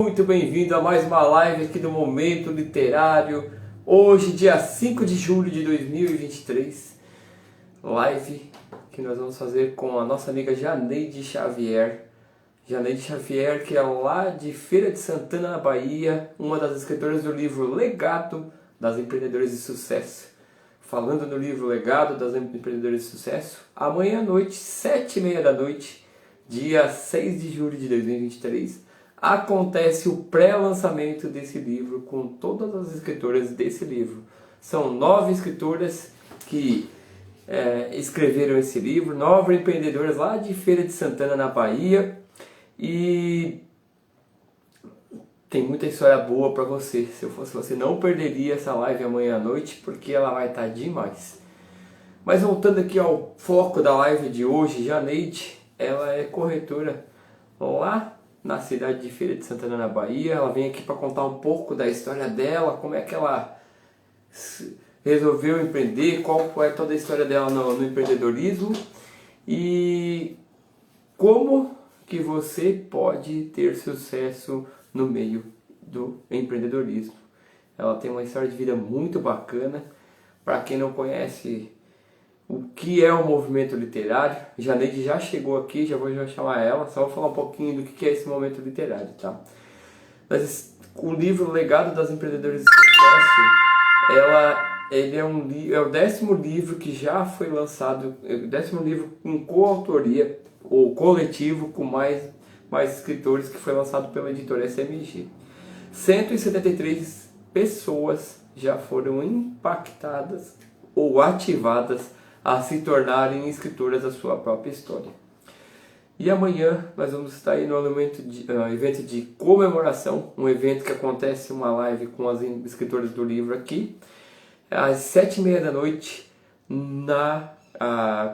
Muito bem-vindo a mais uma live aqui do Momento Literário. Hoje, dia 5 de julho de 2023. Live que nós vamos fazer com a nossa amiga Janeide Xavier. Janeide Xavier, que é lá de Feira de Santana, na Bahia, uma das escritoras do livro Legado das Empreendedoras de Sucesso. Falando no livro Legado das Empreendedoras de Sucesso, amanhã à noite, 7h30 da noite, dia 6 de julho de 2023, acontece o pré-lançamento desse livro com todas as escritoras desse livro. São 9 escritoras que escreveram esse livro, 9 empreendedoras lá de Feira de Santana, na Bahia, e tem muita história boa para você. Se eu fosse você, não perderia essa live amanhã à noite, porque ela vai estar demais. Mas voltando aqui ao foco da live de hoje, Janeide, ela é corretora lá na cidade de Feira de Santana, na Bahia. Ela vem aqui para contar um pouco da história dela, como é que ela resolveu empreender, qual é toda a história dela no empreendedorismo e como que você pode ter sucesso no meio do empreendedorismo. Ela tem uma história de vida muito bacana. Para quem não conhece o que é o movimento literário, Janeide já chegou aqui, já vou chamar ela, só vou falar um pouquinho do que é esse momento literário, tá? Mas o livro Legado das Empreendedoras de Sucesso, ele é o 10º livro que já foi lançado, o 10º livro com coautoria, ou coletivo, com mais escritores, que foi lançado pela editora SMG. 173 pessoas já foram impactadas ou ativadas a se tornarem escritoras da sua própria história. E amanhã nós vamos estar aí no evento de comemoração, um evento que acontece, uma live com as escritoras do livro aqui, às 7h30 da noite,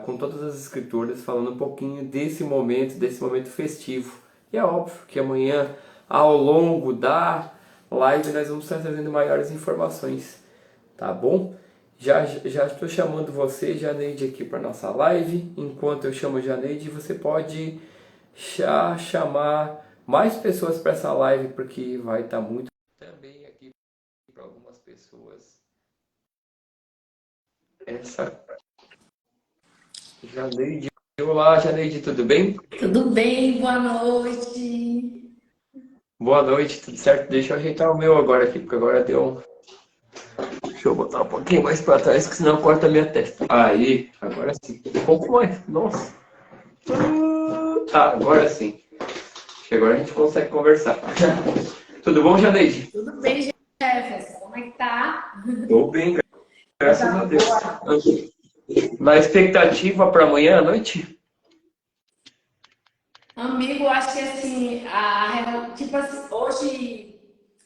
com todas as escritoras, falando um pouquinho desse momento festivo. E é óbvio que amanhã, ao longo da live, nós vamos estar trazendo maiores informações, tá bom? Já estou chamando você, Janeide, aqui para nossa live. Enquanto eu chamo Janeide, você pode já chamar mais pessoas para essa live, porque vai estar muito também aqui para algumas pessoas. Janeide. Olá, Janeide, tudo bem? Tudo bem, boa noite. Boa noite, tudo certo? Deixa eu ajeitar o meu agora aqui, porque agora deu. Deixa eu botar um pouquinho mais para trás, que senão corta a minha testa. Aí, agora sim. Um pouco mais. Nossa. Tá, agora sim. Acho que agora a gente consegue conversar. Tudo bom, Janeide? Tudo bem, Jefferson? Como é que tá? Tô bem, graças Coisa a Deus. boa. Na expectativa para amanhã à noite? Amigo, acho que assim, tipo assim, hoje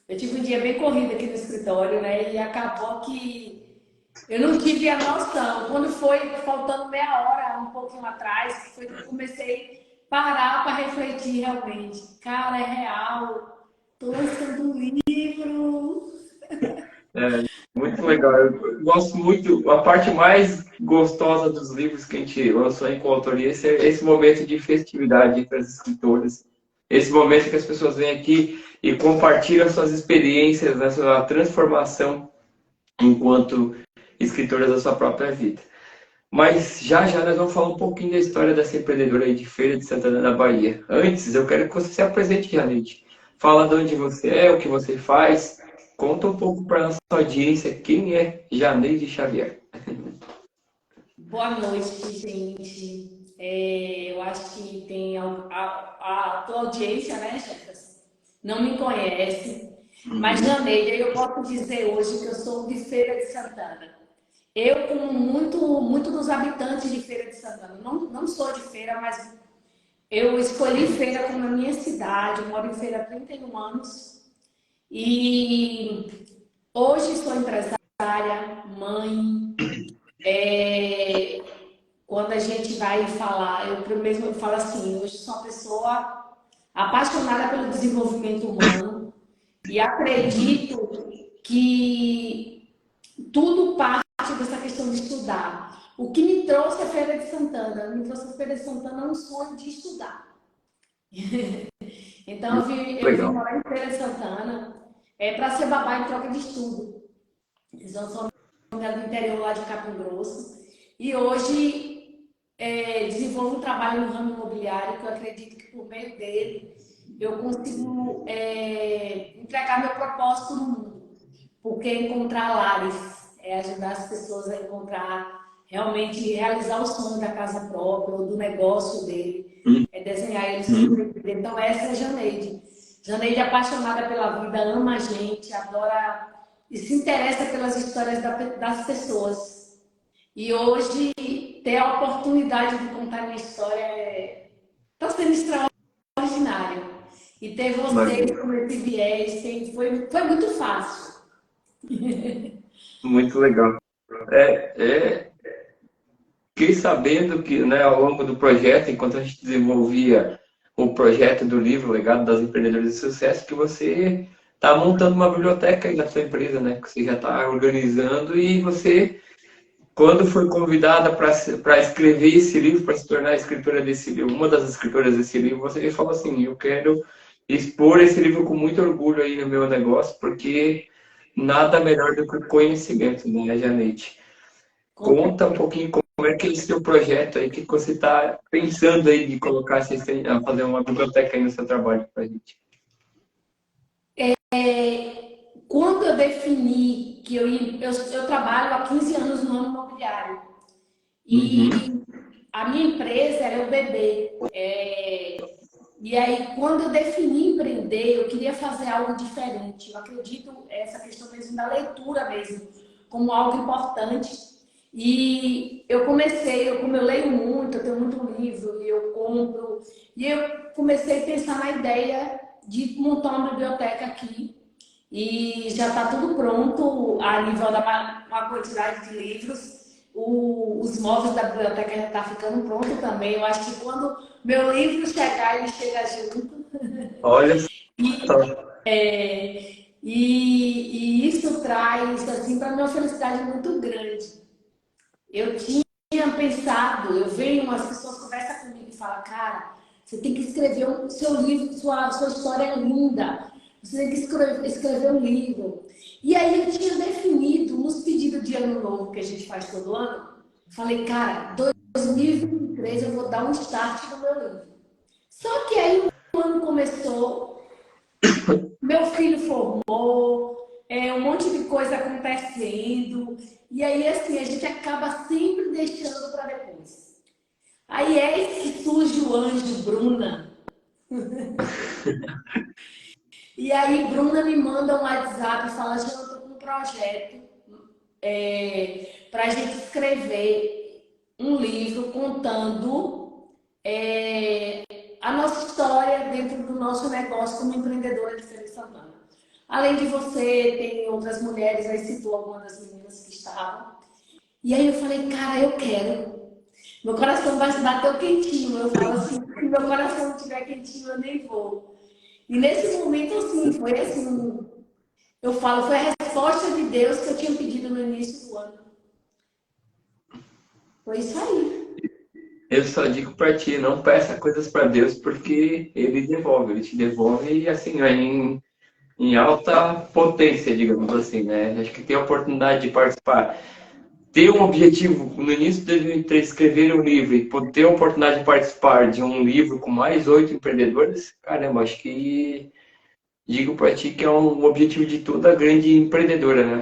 eu tive um dia bem corrido aqui no escritório, né? E acabou que eu não tive a noção. Quando foi faltando meia hora, um pouquinho atrás, foi que eu comecei a parar para refletir realmente. Cara, é real. Tô lançando um livro. É, muito legal. Eu gosto muito. A parte mais gostosa dos livros que a gente lançou em coautoria é esse momento de festividade entre as escritoras. Esse momento que as pessoas vêm aqui e compartilham suas experiências, a sua transformação enquanto escritoras da sua própria vida. Mas já nós vamos falar um pouquinho da história dessa empreendedora aí de Feira de Santana, na Bahia. Antes, eu quero que você se apresente, Janete. Fala de onde você é, o que você faz. Conta um pouco para a nossa audiência quem é Janeide Xavier. Boa noite, gente. Eu acho que tem a tua audiência, né, Jefferson? Não me conhece, mas Janeide, eu posso dizer hoje que eu sou de Feira de Santana. Eu, como muito dos habitantes de Feira de Santana, não sou de Feira, mas eu escolhi Feira como a minha cidade. Eu moro em Feira há 31 anos e hoje sou empresária, mãe. Quando a gente vai falar, eu falo assim, hoje sou uma pessoa apaixonada pelo desenvolvimento humano e acredito que tudo parte dessa questão de estudar. O que me trouxe a Feira de Santana? Me trouxe a Feira de Santana um sonho de estudar. Então eu vim Legal. morar em Feira de Santana para ser babá em troca de estudo. Eles são do interior lá de Capim Grosso. E hoje desenvolvo um trabalho no ramo imobiliário que eu acredito que por meio dele eu consigo entregar meu propósito no mundo. Porque encontrar lares é ajudar as pessoas a encontrar, realmente realizar o sonho da casa própria ou do negócio dele, é desenhar ele sobreviver. Então, essa é a Janeide. Janeide é apaixonada pela vida, ama a gente, adora e se interessa pelas histórias das pessoas. E hoje, ter a oportunidade de contar minha história está sendo extraordinário. E ter vocês Maravilha. com esse viés foi muito fácil. Muito legal. Fiquei sabendo que, né, ao longo do projeto, enquanto a gente desenvolvia o projeto do livro Legado das Empreendedoras de Sucesso, que você está montando uma biblioteca aí na sua empresa, né? Que você já está organizando e você, quando foi convidada para escrever esse livro, para se tornar a escritora desse livro, uma das escritoras desse livro, você falou assim: eu quero expor esse livro com muito orgulho aí no meu negócio, porque nada melhor do que o conhecimento, né, Janete? Com Conta um pouquinho como é que é esse seu projeto aí, que você está pensando aí de colocar, fazer uma biblioteca aí no seu trabalho para a gente. Quando eu defini que eu trabalho há 15 anos no ramo imobiliário Uhum. e a minha empresa era o bebê. E aí, quando eu defini empreender, eu queria fazer algo diferente. Eu acredito essa questão mesmo da leitura mesmo, como algo importante. E eu comecei, como eu leio muito, eu tenho muito livro, e eu compro, e eu comecei a pensar na ideia de montar uma biblioteca aqui. E já está tudo pronto a nível da uma quantidade de livros. Os móveis da biblioteca já está ficando pronto também. Eu acho que quando meu livro chegar, ele chega junto. Olha só. E isso traz, assim, para mim uma felicidade muito grande. Eu tinha pensado, eu venho, as pessoas conversam comigo e falam, cara, você tem que escrever o seu livro, sua história é linda, você tem que escrever um livro. E aí eu tinha definido, nos pedidos de ano novo que a gente faz todo ano, falei, cara, 2023 eu vou dar um start no meu livro. Só que aí o ano começou, meu filho formou, um monte de coisa acontecendo, e aí assim, a gente acaba sempre deixando para depois. Aí é que surge o anjo Bruna. E aí Bruna me manda um WhatsApp e fala, já eu tô com um projeto para a gente escrever um livro contando a nossa história dentro do nosso negócio como empreendedora de Feira de Santana. Além de você, tem outras mulheres, aí citou algumas das meninas que estavam. E aí eu falei, cara, eu quero. Meu coração vai se bater quentinho. Eu falo assim, se meu coração não estiver quentinho, eu nem vou. E nesse momento, assim, foi assim, eu falo, foi a resposta de Deus que eu tinha pedido no início do ano. Foi isso aí. Eu só digo para ti, não peça coisas para Deus, porque Ele te devolve e assim, em alta potência, digamos assim, né? Acho que ter a oportunidade de participar, ter um objetivo no início de 2003, escrever um livro e poder ter a oportunidade de participar de um livro com mais 8 empreendedores, caramba, acho que digo para ti que é um objetivo de toda grande empreendedora, né?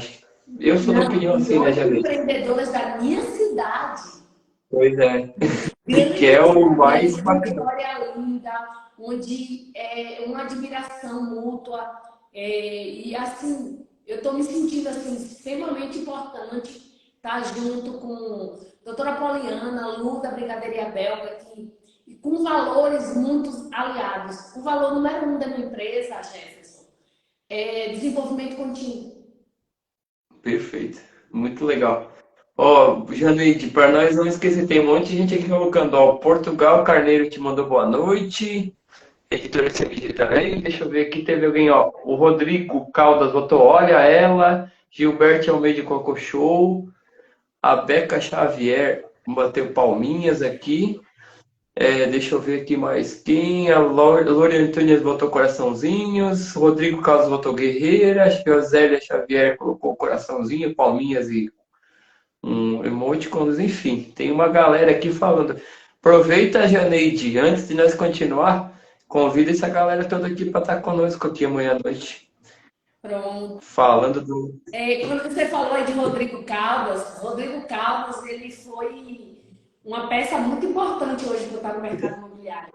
Eu sou da Não, opinião e assim, né, oito Janete? empreendedores da minha cidade. Pois é, que é Grandes o mais mulheres de bacana. história linda, onde é uma admiração mútua. E assim, eu estou me sentindo assim, extremamente importante estar junto com a doutora Poliana, Lu da Brigadeiria Belga, e com valores muito aliados. O valor número um da minha empresa, Jefferson, é desenvolvimento contínuo. Perfeito, muito legal. Ó, Janeide, para nós não esquecer, tem um monte de gente aqui colocando, ó, Portugal Carneiro te mandou boa noite. Editora Semide também, deixa eu ver aqui, teve alguém, ó, o Rodrigo Caldas botou, olha ela, Gilberto Almeida colocou show, a Beca Xavier bateu palminhas aqui, Deixa eu ver aqui mais. Quem? A Lore Antunes botou coraçãozinhos. Rodrigo Carlos botou guerreira. Josélia Xavier colocou coraçãozinho, palminhas e um emoticons. Enfim, tem uma galera aqui falando. Aproveita, Janeide, antes de nós continuar, convida essa galera toda aqui para estar conosco aqui amanhã à noite. Pronto. Falando do. Quando você falou aí de Rodrigo Caldas, ele foi uma peça muito importante hoje para estar no mercado imobiliário.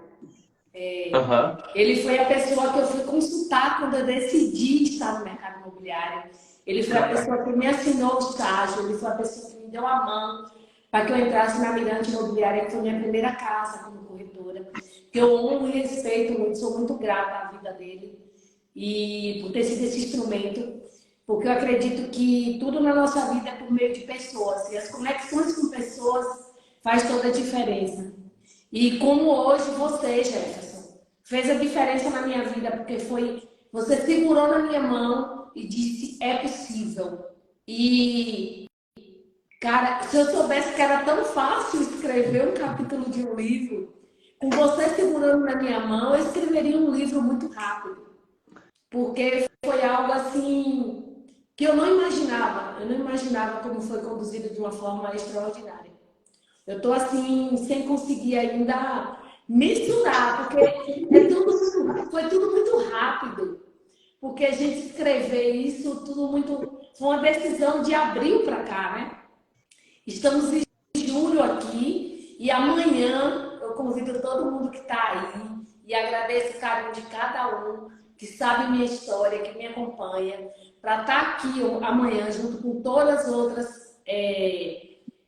Aham. Ele foi a pessoa que eu fui consultar quando eu decidi estar no mercado imobiliário. Ele foi a pessoa que me assinou o estágio, ele foi a pessoa que me deu a mão para que eu entrasse na Mirante Imobiliária, que foi minha primeira casa como corretora. Que eu honro e respeito muito, sou muito grata à vida dele e por ter sido esse instrumento, porque eu acredito que tudo na nossa vida é por meio de pessoas, e as conexões com pessoas faz toda a diferença. E como hoje você, Jefferson, fez a diferença na minha vida, porque você segurou na minha mão e disse, é possível. E, cara, se eu soubesse que era tão fácil escrever um capítulo de um livro, com você segurando na minha mão, eu escreveria um livro muito rápido. Porque foi algo assim que eu não imaginava. Eu não imaginava como foi conduzido de uma forma extraordinária. Eu estou assim, sem conseguir ainda mensurar, porque foi tudo muito rápido. Porque a gente escrever isso, tudo muito. Foi uma decisão de abril para cá, né? Estamos em julho aqui e amanhã eu convido todo mundo que está aí e agradeço o carinho de cada um que sabe minha história, que me acompanha, para estar aqui amanhã junto com todas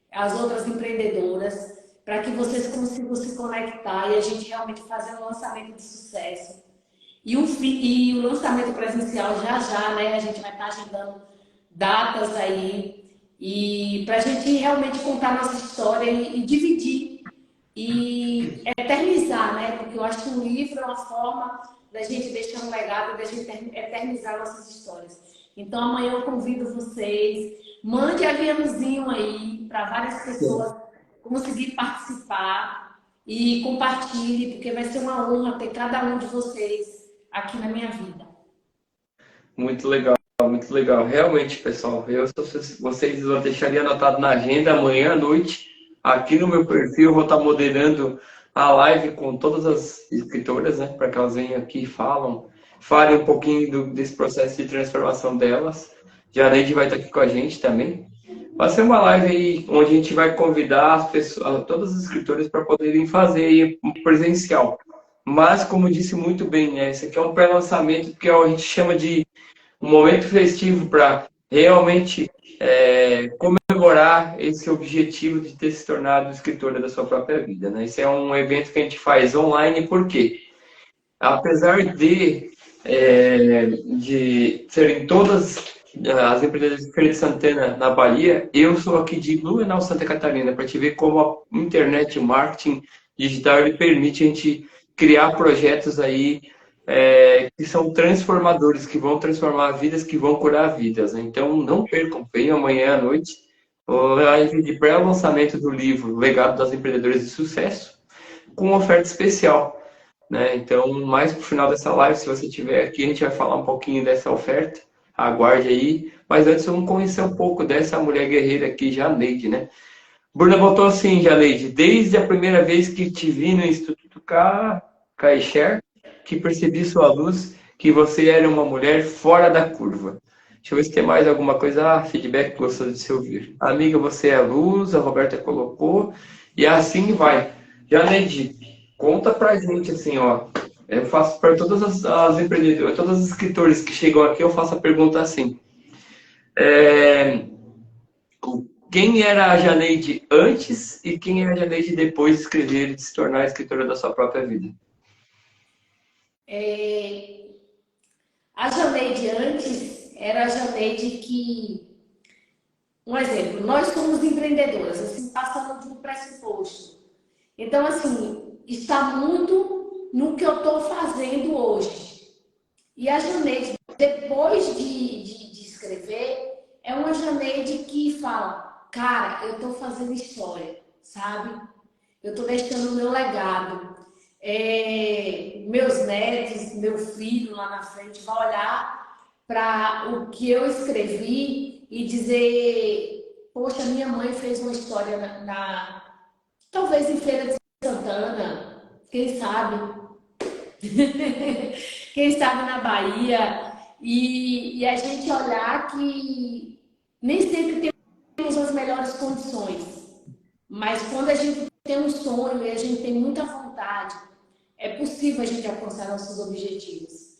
as outras empreendedoras, para que vocês consigam se conectar e a gente realmente fazer um lançamento de sucesso. E o lançamento presencial já, né? A gente vai estar agendando datas aí e para a gente realmente contar nossa história e dividir e eternizar, né? Porque eu acho que um livro é uma forma da gente deixar um legado, da gente eternizar nossas histórias. Então amanhã eu convido vocês, mande aviãozinho aí para várias pessoas conseguir participar e compartilhe, porque vai ser uma honra ter cada um de vocês aqui na minha vida. Muito legal, muito legal. Realmente, pessoal, vocês vão deixar ali anotado na agenda amanhã à noite. Aqui no meu perfil, eu vou estar moderando a live com todas as escritoras, né? Para que elas venham aqui e falem um pouquinho desse processo de transformação delas. Já a Neide vai estar aqui com a gente também. Vai ser uma live aí onde a gente vai convidar as pessoas, todas as escritoras para poderem fazer aí um presencial. Mas, como disse muito bem, né? Esse aqui é um pré-lançamento que a gente chama de um momento festivo para realmente comemorar esse objetivo de ter se tornado escritora da sua própria vida, né? Esse é um evento que a gente faz online, por quê? Apesar de serem todas as empresas de Feira de Santana, na Bahia, eu sou aqui de Blumenau, Santa Catarina, para te ver como a internet, o marketing digital, ele permite a gente criar projetos aí que são transformadores, que vão transformar vidas, que vão curar vidas, né? Então, não percam, venham amanhã à noite, live de pré-lançamento do livro Legado das Empreendedoras de Sucesso, com oferta especial, né? Então, mais pro final dessa live, se você estiver aqui, a gente vai falar um pouquinho dessa oferta. Aguarde aí. Mas antes vamos conhecer um pouco dessa mulher guerreira aqui, Janeide, né? Bruna botou assim, Janeide, desde a primeira vez que te vi no Instituto Caixer, que percebi sua luz, que você era uma mulher fora da curva. Deixa eu ver se tem mais alguma coisa. Ah, feedback gostoso de se ouvir. Amiga, você é a luz, a Roberta colocou. E assim vai. Janeide, conta pra gente assim, ó. Eu faço para todas as empreendedoras, todos os escritores que chegam aqui, eu faço a pergunta assim. Quem era a Janeide antes e quem é a Janeide depois de escrever e de se tornar escritora da sua própria vida? A Janeide antes era a Janeide que, um exemplo, nós somos empreendedoras, assim, passando de um pressuposto. Então, assim, está muito no que eu estou fazendo hoje. E a Janeide, depois de escrever, é uma Janeide que fala, cara, eu estou fazendo história, sabe? eu estou deixando o meu legado. Meus netos, meu filho lá na frente vai olhar para o que eu escrevi e dizer: poxa, minha mãe fez uma história talvez em Feira de Santana, quem sabe? Quem sabe na Bahia, e a gente olhar que nem sempre temos as melhores condições, mas quando a gente tem um sonho e a gente tem muita vontade, é possível a gente alcançar nossos objetivos.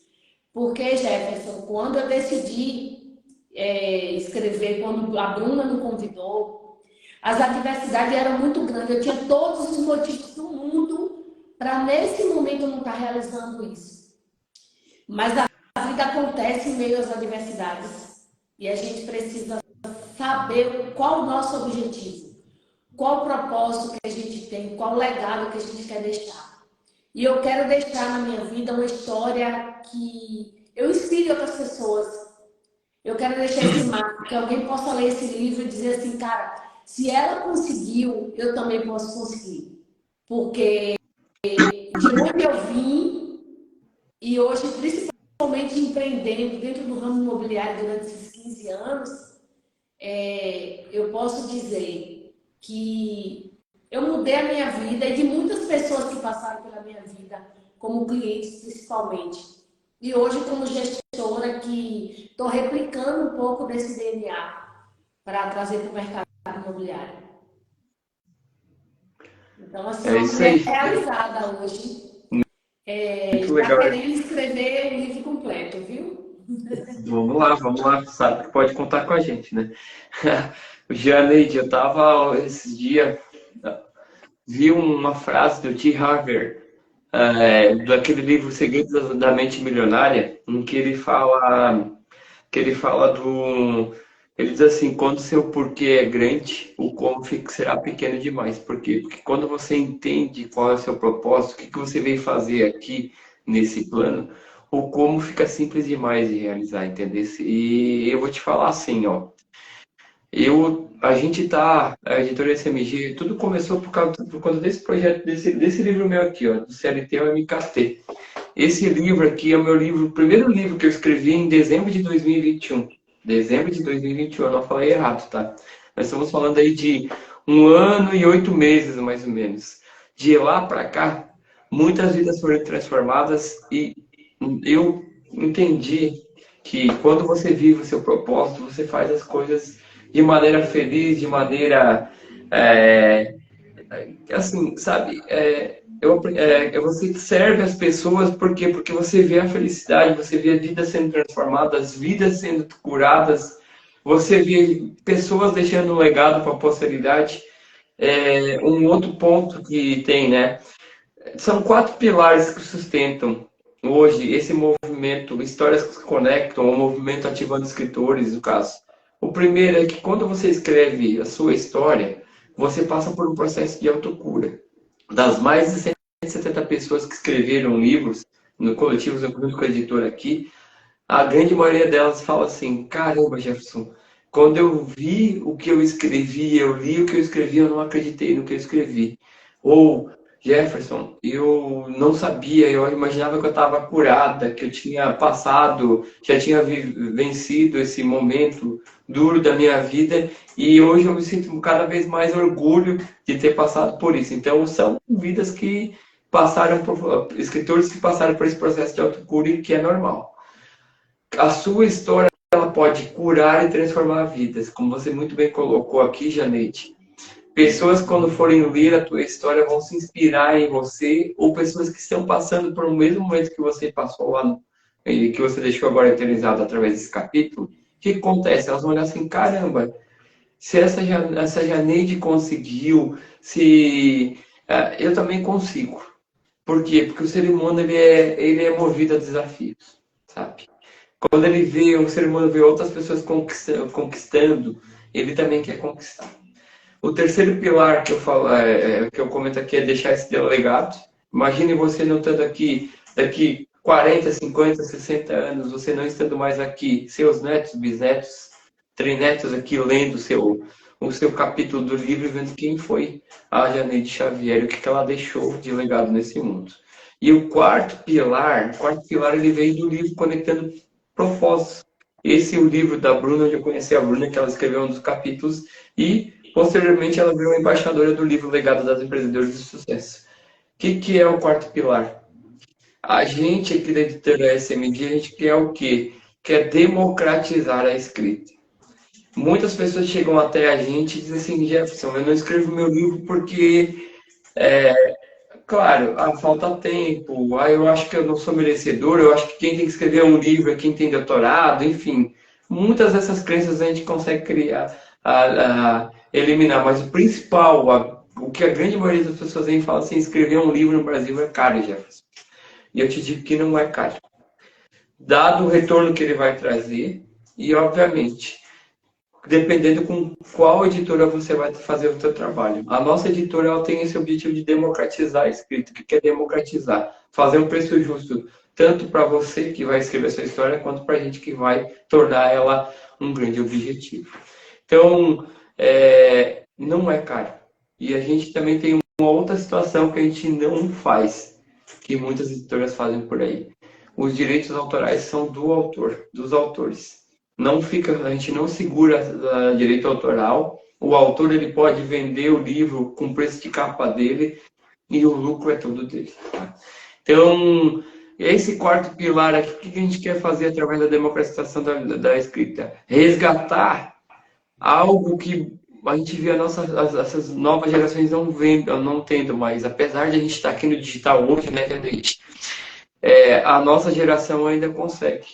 Porque, Jefferson, quando eu decidi escrever, quando a Bruna me convidou, as adversidades eram muito grandes. Eu tinha todos os motivos do mundo para, nesse momento, eu não estar realizando isso. Mas a vida acontece em meio às adversidades. E a gente precisa saber qual o nosso objetivo, qual o propósito que a gente tem, qual o legado que a gente quer deixar. E eu quero deixar na minha vida uma história que eu inspire outras pessoas. Eu quero deixar esse marco, que alguém possa ler esse livro e dizer assim, cara, se ela conseguiu, eu também posso conseguir. Porque de onde eu vim, e hoje, principalmente empreendendo dentro do ramo imobiliário durante esses 15 anos, eu posso dizer que eu mudei a minha vida e de muitas pessoas que passaram pela minha vida, como clientes principalmente. E hoje, como gestora, que estou replicando um pouco desse DNA para trazer para o mercado imobiliário. Então, assim, É uma isso mulher aí. realizada hoje. Muito Está legal. querendo escrever o livro completo, viu? Vamos lá, sabe que pode contar com a gente, né? Janeide, eu tava esses dias, vi uma frase do T. Harvey, daquele livro Segredos da Mente Milionária, em que ele fala ele diz assim, quando seu porquê é grande, o como será pequeno demais. Por quê? Porque quando você entende qual é o seu propósito, o que que você veio fazer aqui nesse plano, o como fica simples demais de realizar, entendeu? E eu vou te falar assim, ó, a editoria SMG, tudo começou por conta desse projeto, desse livro meu aqui, ó, do CLT ao MKT. Esse livro aqui é o meu livro, o primeiro livro que eu escrevi em dezembro de 2021. Dezembro de 2021, eu não falei errado, tá? Nós estamos falando aí de 1 ano e 8 meses, mais ou menos. De lá para cá, muitas vidas foram transformadas e eu entendi que quando você vive o seu propósito, você faz as coisas de maneira feliz, de maneira é, assim, sabe, você serve as pessoas porque você vê a felicidade, você vê vidas sendo transformadas, vidas sendo curadas, você vê pessoas deixando um legado para a posteridade. Um outro ponto que tem, né? São 4 pilares que sustentam hoje esse movimento, histórias que se conectam, o movimento ativando escritores, no caso. O primeiro é que quando você escreve a sua história, você passa por um processo de autocura. Das mais de 170 pessoas que escreveram livros no coletivo junto com a editora aqui, a grande maioria delas fala assim, caramba, Jefferson, quando eu vi o que eu escrevi, eu li o que eu escrevi, eu não acreditei no que eu escrevi. Ou, Jefferson, eu não sabia, eu imaginava que eu estava curada, que eu tinha passado, já tinha vencido esse momento duro da minha vida e hoje eu me sinto cada vez mais orgulho de ter passado por isso. Então, são vidas que passaram por, escritores que passaram por esse processo de autocura e que é normal. A sua história ela pode curar e transformar vidas, como você muito bem colocou aqui, Janete. Pessoas, quando forem ler a tua história, vão se inspirar em você, ou pessoas que estão passando por o mesmo momento que você passou lá, e que você deixou agora eternizado através desse capítulo. O que acontece? Elas vão olhar assim, caramba, se essa Janeide conseguiu, se eu também consigo. Por quê? Porque o ser humano ele é movido a desafios, sabe? Quando ele vê, o ser humano vê outras pessoas conquistando, ele também quer conquistar. O terceiro pilar que eu falo, que eu comento aqui é deixar esse legado. Imagine você notando aqui, daqui 40, 50, 60 anos, você não estando mais aqui, seus netos, bisnetos, trinetos aqui lendo o seu capítulo do livro, vendo quem foi a Janeide Xavier, o que ela deixou de legado nesse mundo. E o quarto pilar, ele veio do livro Conectando Propósitos. Esse é o livro da Bruna, onde eu conheci a Bruna, que ela escreveu um dos capítulos, e posteriormente ela virou embaixadora do livro Legado das Empreendedoras de Sucesso. O que é o quarto pilar? A gente aqui da editora SMG, a gente quer o quê? Quer democratizar a escrita. Muitas pessoas chegam até a gente e dizem assim, Jefferson, eu não escrevo meu livro porque, claro, falta tempo, eu acho que eu não sou merecedor, eu acho que quem tem que escrever um livro é quem tem doutorado, enfim. Muitas dessas crenças a gente consegue criar, eliminar, mas o principal, o que a grande maioria das pessoas vem falar assim, escrever um livro no Brasil é caro, Jefferson. E eu te digo que não é caro. Dado o retorno que ele vai trazer, e obviamente, dependendo com qual editora você vai fazer o seu trabalho. A nossa editora ela tem esse objetivo de democratizar a escrita. O que é democratizar? Fazer um preço justo, tanto para você que vai escrever a sua história, quanto para a gente que vai tornar ela um grande objetivo. Então, não é caro. E a gente também tem uma outra situação que a gente não faz, que muitas editoras fazem por aí. Os direitos autorais são do autor, dos autores. Não fica, a gente não segura direito autoral. O autor ele pode vender o livro com o preço de capa dele e o lucro é todo dele. Tá? Então, esse quarto pilar aqui, o que a gente quer fazer através da democratização da escrita? Resgatar algo que a gente vê essas novas gerações não vendo, não tendo mais. Apesar de a gente estar aqui no digital hoje, né, gente? A nossa geração ainda consegue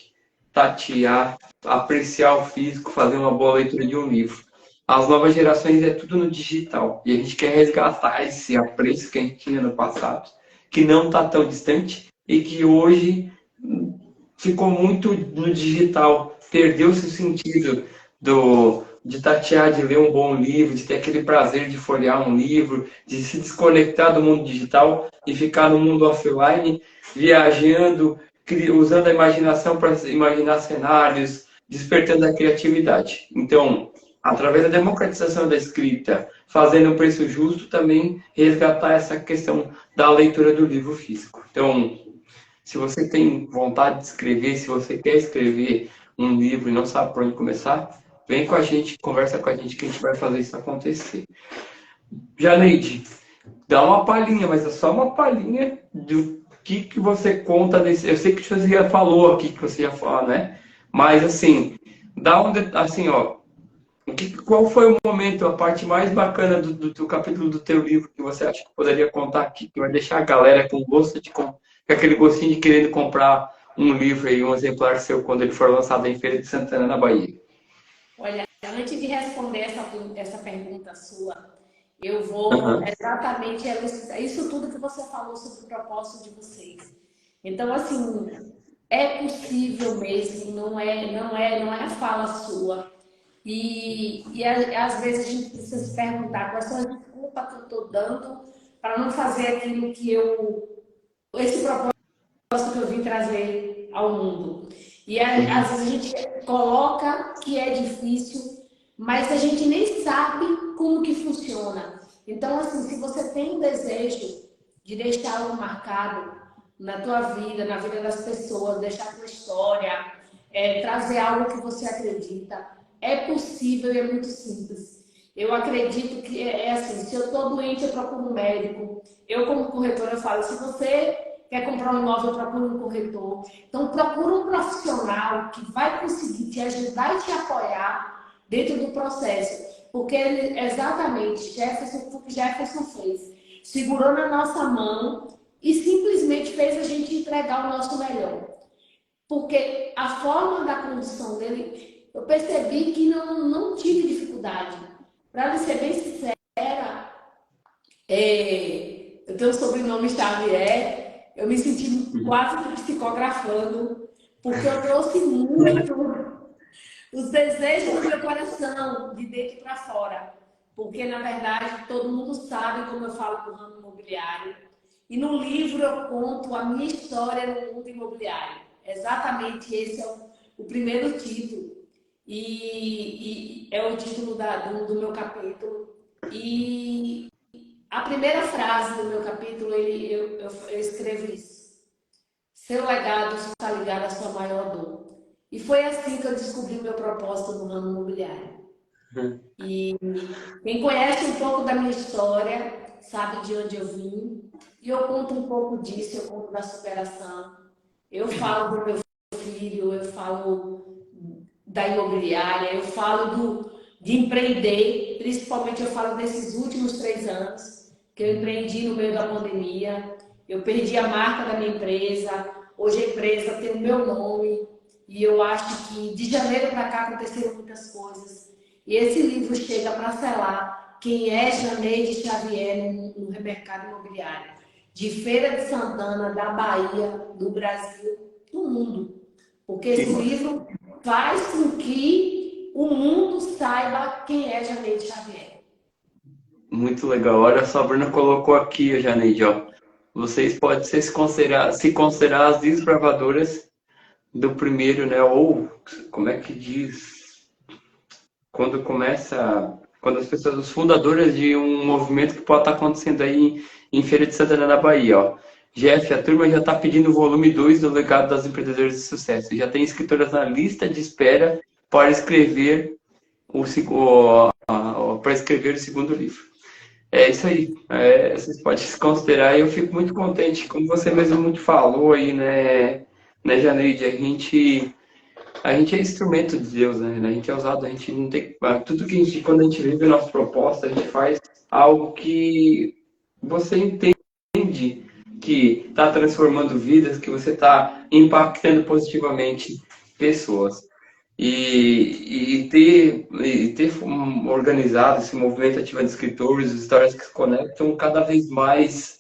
tatear, apreciar o físico, fazer uma boa leitura de um livro. As novas gerações é tudo no digital. E a gente quer resgatar esse apreço que a gente tinha no passado, que não está tão distante e que hoje ficou muito no digital. Perdeu-se o sentido de tatear, de ler um bom livro, de ter aquele prazer de folhear um livro, de se desconectar do mundo digital e ficar no mundo offline, viajando, usando a imaginação para imaginar cenários, despertando a criatividade. Então, através da democratização da escrita, fazendo um preço justo, também resgatar essa questão da leitura do livro físico. Então, se você tem vontade de escrever, se você quer escrever um livro e não sabe por onde começar, vem com a gente, conversa com a gente que a gente vai fazer isso acontecer. Janeide, dá uma palhinha, mas é só uma palhinha do que você conta desse. Eu sei que você já falou aqui, que você já fala, né? Mas assim, dá um assim, ó. Qual foi o momento, a parte mais bacana do capítulo do teu livro que você acha que poderia contar aqui, que vai deixar a galera com gosto com aquele gostinho de querendo comprar um livro aí, um exemplar seu, quando ele for lançado em Feira de Santana, na Bahia? Olha, antes de responder essa pergunta sua, eu vou Uhum. exatamente elucidar isso tudo que você falou sobre o propósito de vocês. Então, assim, é possível mesmo, não é a fala sua. Às vezes a gente precisa se perguntar quais são as desculpas que eu estou dando para não fazer aquilo esse propósito que eu vim trazer ao mundo. Às vezes a gente coloca que é difícil, mas a gente nem sabe como que funciona. Então, assim, se você tem um desejo de deixar algo marcado na tua vida, na vida das pessoas, deixar a tua história, trazer algo que você acredita, é possível e é muito simples. Eu acredito que é assim, se eu estou doente, eu procuro um médico. Eu, como corretora, eu falo, se você quer comprar um imóvel, procura um corretor. Então, procura um profissional que vai conseguir te ajudar e te apoiar dentro do processo. Porque ele, exatamente, Jefferson, o que Jefferson fez, segurou na nossa mão e simplesmente fez a gente entregar o nosso melhor. Porque a forma da condução dele, eu percebi que não tive dificuldade. Para ser bem sincera, eu tenho um sobrenome Xavier, eu me senti quase que psicografando, porque eu trouxe muito os desejos do meu coração, de dentro para fora. Porque, na verdade, todo mundo sabe como eu falo do ramo imobiliário. E no livro eu conto a minha história no mundo imobiliário. Exatamente esse é o primeiro título. e é o título do meu capítulo. E a primeira frase do meu capítulo, eu escrevo isso. Seu legado está ligado à sua maior dor. E foi assim que eu descobri o meu propósito no ramo imobiliário. E quem conhece um pouco da minha história sabe de onde eu vim. E eu conto um pouco disso, eu conto da superação. Eu falo do meu filho, eu falo da imobiliária, eu falo de empreender, principalmente eu falo desses últimos 3 anos, que eu empreendi no meio da pandemia, eu perdi a marca da minha empresa, hoje a empresa tem o meu nome, e eu acho que de janeiro para cá aconteceram muitas coisas. E esse livro chega para selar quem é Janeide Xavier no mercado imobiliário. De Feira de Santana, da Bahia, do Brasil, do mundo. Porque Que esse massa. livro faz com que o mundo saiba quem é Janeide Xavier. Muito legal. Olha só, a Bruna colocou aqui, Janeide, ó. Vocês podem se considerar as desbravadoras do primeiro, né? Ou, como é que diz? Quando começa, quando as pessoas, os fundadores de um movimento que pode estar acontecendo aí em Feira de Santana, na Bahia, ó. Jeff, a turma já está pedindo o volume 2 do Legado das Empreendedoras de Sucesso. Já tem escritoras na lista de espera para escrever para escrever o segundo livro. É isso aí. Vocês podem se considerar. E eu fico muito contente, como você mesmo muito falou aí, né, Janeide? A gente é instrumento de Deus, né? A gente é usado, a gente não tem. Tudo que a gente, quando a gente vive a nossa proposta, a gente faz algo que você entende que está transformando vidas, que você está impactando positivamente pessoas. E ter organizado esse movimento ativo de escritores, histórias que se conectam, cada vez mais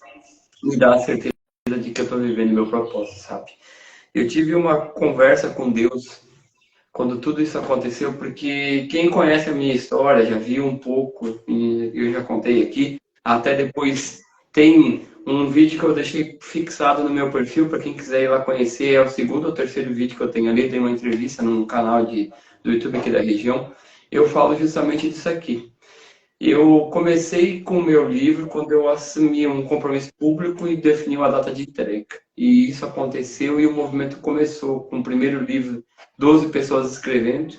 me dá a certeza de que eu estou vivendo meu propósito, sabe? Eu tive uma conversa com Deus quando tudo isso aconteceu, porque quem conhece a minha história, já viu um pouco, e eu já contei aqui, até depois tem um vídeo que eu deixei fixado no meu perfil, para quem quiser ir lá conhecer, é o segundo ou terceiro vídeo que eu tenho ali, tem uma entrevista num canal do YouTube aqui da região, eu falo justamente disso aqui. Eu comecei com o meu livro quando eu assumi um compromisso público e defini uma data de entrega. E isso aconteceu e o movimento começou com o primeiro livro, 12 pessoas escrevendo,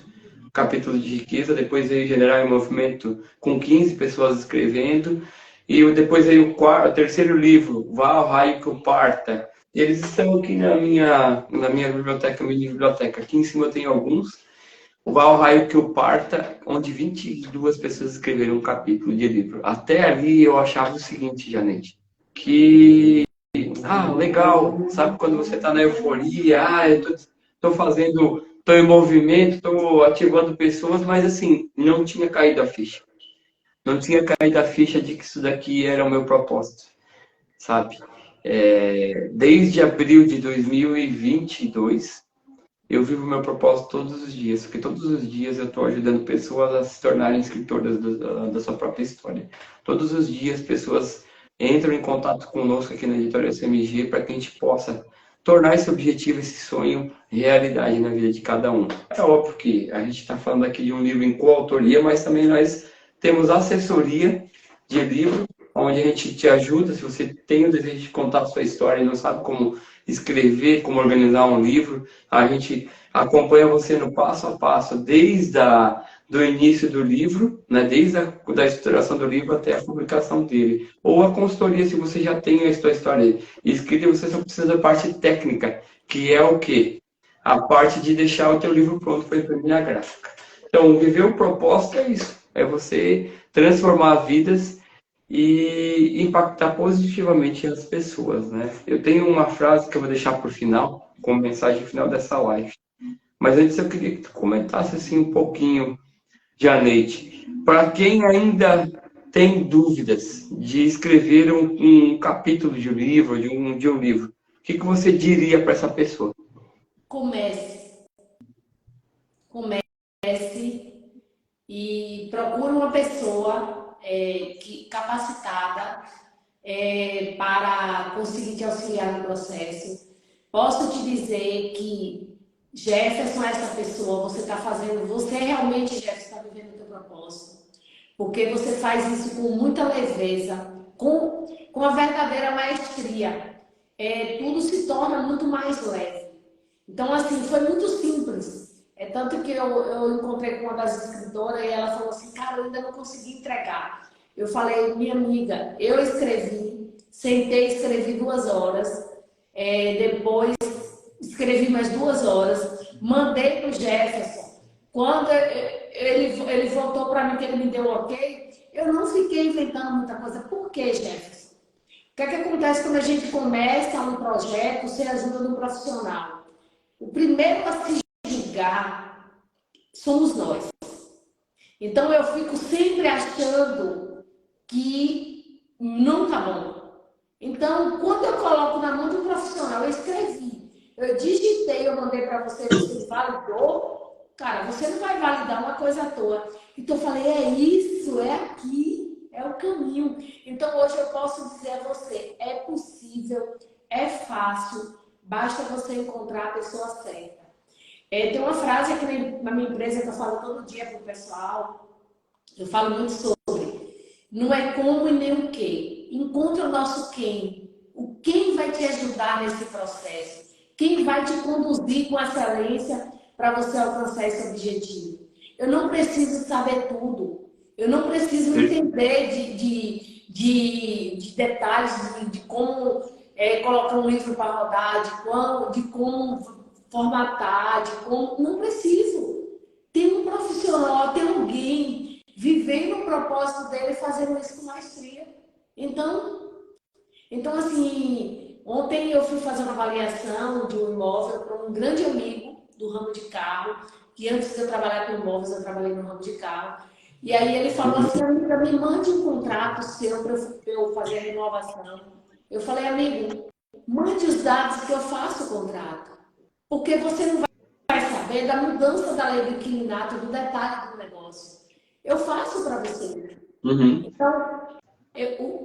capítulo de riqueza, depois veio Generar em Movimento com 15 pessoas escrevendo, e depois veio o terceiro livro, Vá ao Raio que o Parta. Eles estão aqui na minha biblioteca, mini biblioteca. Aqui em cima tem alguns, o Val Raio que o Parta, onde 22 pessoas escreveram um capítulo de livro. Até ali eu achava o seguinte, Janete, que, legal, sabe quando você está na euforia, eu tô fazendo, tô em movimento, tô ativando pessoas, mas assim, não tinha caído a ficha. Não tinha caído a ficha de que isso daqui era o meu propósito, sabe? Desde abril de 2022, eu vivo meu propósito todos os dias, porque todos os dias eu estou ajudando pessoas a se tornarem escritoras da sua própria história. Todos os dias pessoas entram em contato conosco aqui na Editora SMG para que a gente possa tornar esse objetivo, esse sonho, realidade na vida de cada um. É óbvio que a gente está falando aqui de um livro em coautoria, mas também nós temos assessoria de livro, onde a gente te ajuda, se você tem o desejo de contar a sua história e não sabe como escrever, como organizar um livro, a gente acompanha você no passo a passo, desde do início do livro, né, desde da estruturação do livro até a publicação dele. Ou a consultoria, se você já tem a sua história escrita, você só precisa da parte técnica, que é o quê? A parte de deixar o teu livro pronto para imprimir na gráfica. Então, viver o propósito é isso, é você transformar vidas e impactar positivamente as pessoas, né? Eu tenho uma frase que eu vou deixar por final, como mensagem final dessa live. Mas antes eu queria que tu comentasse assim um pouquinho, Janete, para quem ainda tem dúvidas de escrever um capítulo de um livro, de um livro, o que você diria para essa pessoa? Comece, comece e procure uma pessoa capacitada para conseguir te auxiliar no processo. Posso te dizer que Jefferson é essa pessoa, você está fazendo, você realmente, Jefferson, está vivendo o teu propósito. Porque você faz isso com muita leveza, com a verdadeira maestria. Tudo se torna muito mais leve. Então, assim, foi muito simples. É tanto que eu encontrei com uma das escritoras e ela falou assim, cara, eu ainda não consegui entregar. Eu falei, minha amiga, eu escrevi, sentei, escrevi 2 horas, depois escrevi mais 2 horas, mandei para o Jefferson. Quando ele voltou para mim, que ele me deu ok, eu não fiquei inventando muita coisa. Por quê, Jefferson? O que é que acontece quando a gente começa um projeto sem a ajuda do profissional? O primeiro a se julgar somos nós. Então eu fico sempre achando que não tá bom. Então, quando eu coloco na mão do profissional, eu escrevi, eu digitei, eu mandei para você, você validou, cara, você não vai validar uma coisa à toa. Então eu falei, é isso, é aqui, é o caminho. Então hoje eu posso dizer a você, é possível, é fácil, basta você encontrar a pessoa certa. Tem uma frase aqui na minha empresa que eu falo todo dia para o pessoal, eu falo muito sobre, não é como e nem o que. Encontra o nosso quem. O quem vai te ajudar nesse processo. Quem vai te conduzir com excelência para você alcançar esse objetivo. Eu não preciso saber tudo. Eu não preciso entender de detalhes de como colocar um livro para rodar, de como formatar, de como. Não preciso. Tem um profissional, tem alguém vivendo o propósito dele e fazendo isso com maestria. Então, assim, ontem eu fui fazer uma avaliação de um imóvel para um grande amigo do ramo de carro, que antes de eu trabalhar com imóveis, eu trabalhei no ramo de carro. E aí ele falou assim, amiga, me mande um contrato seu para eu fazer a renovação. Eu falei, amigo, mande os dados que eu faço o contrato. Porque você não vai saber da mudança da lei do inquilinato, do detalhe do negócio. Eu faço para você. Uhum. Então,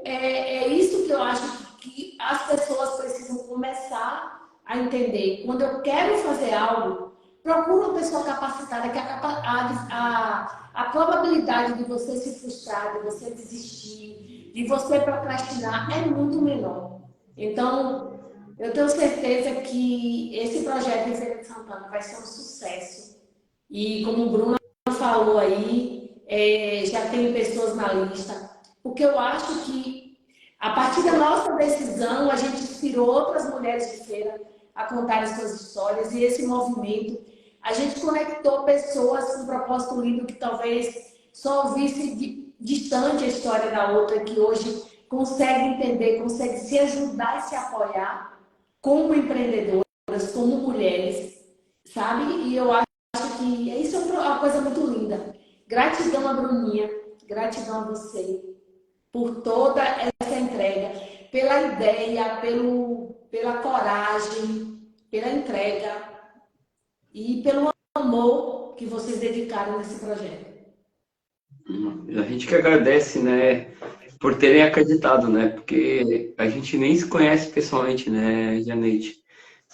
é isso que eu acho que as pessoas precisam começar a entender. Quando eu quero fazer algo, procura uma pessoa capacitada, que a probabilidade de você se frustrar, de você desistir, de você procrastinar é muito menor. Então, eu tenho certeza que esse projeto em Feira de Santana vai ser um sucesso. E como o Bruno falou aí, já tem pessoas na lista. Porque eu acho que, a partir da nossa decisão, a gente inspirou outras mulheres de feira a contar as suas histórias. E esse movimento, a gente conectou pessoas com um propósito lindo que talvez só ouvisse distante a história da outra, que hoje consegue entender, consegue se ajudar e se apoiar como empreendedoras, como mulheres, sabe? E eu acho que isso é uma coisa muito linda. Gratidão a Bruninha, gratidão a você por toda essa entrega, pela ideia, pela coragem, pela entrega e pelo amor que vocês dedicaram nesse projeto. A gente que agradece, né, por terem acreditado, né, porque a gente nem se conhece pessoalmente, né, Janeide?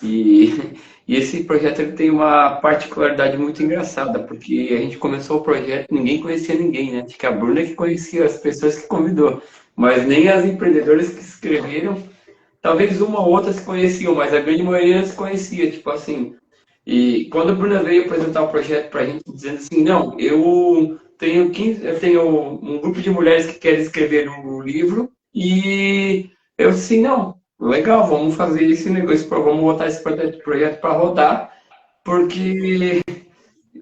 E, e esse projeto ele tem uma particularidade muito engraçada, porque a gente começou o projeto, ninguém conhecia ninguém, né? Acho que a Bruna que conhecia as pessoas que convidou, mas nem as empreendedoras que escreveram, talvez uma ou outra se conheciam, mas a grande maioria se conhecia, tipo assim. E quando a Bruna veio apresentar o projeto para a gente, dizendo assim, não, eu tenho um grupo de mulheres que querem escrever um livro, e eu assim, não, legal, vamos fazer esse negócio, vamos botar esse projeto para rodar, porque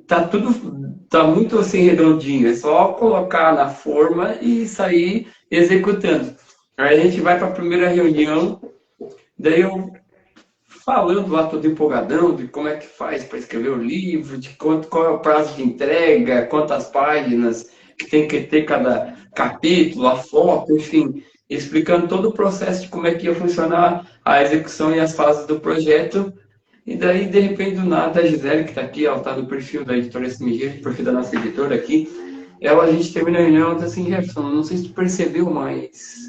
tá muito assim redondinho, é só colocar na forma e sair executando. Aí a gente vai para a primeira reunião, daí eu falando lá todo empolgadão de como é que faz para escrever o livro, de qual é o prazo de entrega, quantas páginas que tem que ter cada capítulo, a foto, enfim, explicando todo o processo de como é que ia funcionar a execução e as fases do projeto. E daí, de repente, do nada, a Gisele, que está aqui, ela está no perfil da editora SMG, no perfil da nossa editora aqui, a gente termina a reunião e diz assim, Jefferson, não sei se tu percebeu, mas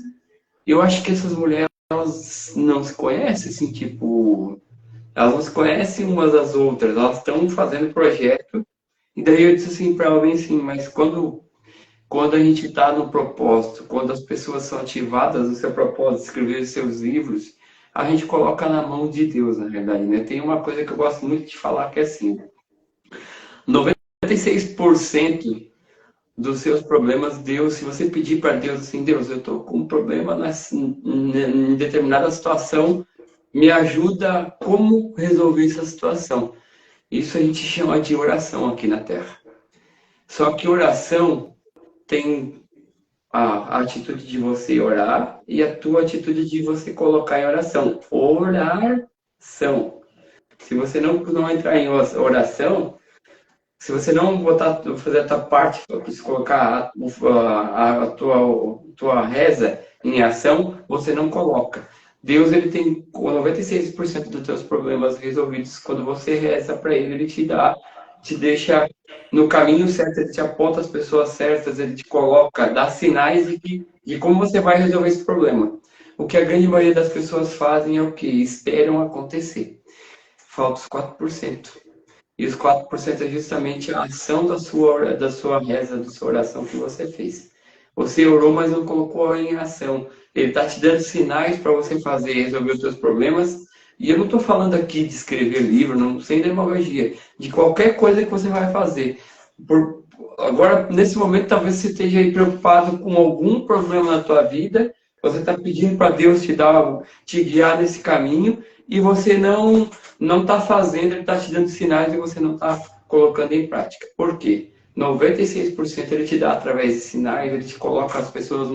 eu acho que essas mulheres elas não se conhecem, assim, tipo, Elas não se conhecem umas às outras, elas estão fazendo projeto. E daí eu disse assim para alguém assim, mas quando a gente está no propósito, quando as pessoas são ativadas no seu propósito, escrever seus livros, a gente coloca na mão de Deus, na verdade, né? Tem uma coisa que eu gosto muito de falar que é assim, 96% dos seus problemas, Deus, se você pedir para Deus assim, Deus, eu estou com um problema em determinada situação, me ajuda como resolver essa situação. Isso a gente chama de oração aqui na Terra. Só que oração tem a atitude de você orar e a tua atitude de você colocar em oração. Oração. Se você não entrar em oração, se você não fazer a tua parte, se colocar a tua reza em ação, você não coloca. Deus ele tem 96% dos teus problemas resolvidos quando você reza para ele, ele te deixa no caminho certo, ele te aponta as pessoas certas, ele te coloca, dá sinais de como você vai resolver esse problema. O que a grande maioria das pessoas fazem é o que? Esperam acontecer. Falta os 4%. E os 4% é justamente a ação da sua reza, da sua oração que você fez. Você orou, mas não colocou em ação. Ele está te dando sinais para você fazer, resolver os seus problemas. E eu não estou falando aqui de escrever livro, não sem demagogia, de qualquer coisa que você vai fazer. Agora, nesse momento, talvez você esteja aí preocupado com algum problema na tua vida, você está pedindo para Deus te guiar nesse caminho, e você não está fazendo, ele está te dando sinais e você não está colocando em prática. Por quê? 96% ele te dá através de sinais, ele te coloca as pessoas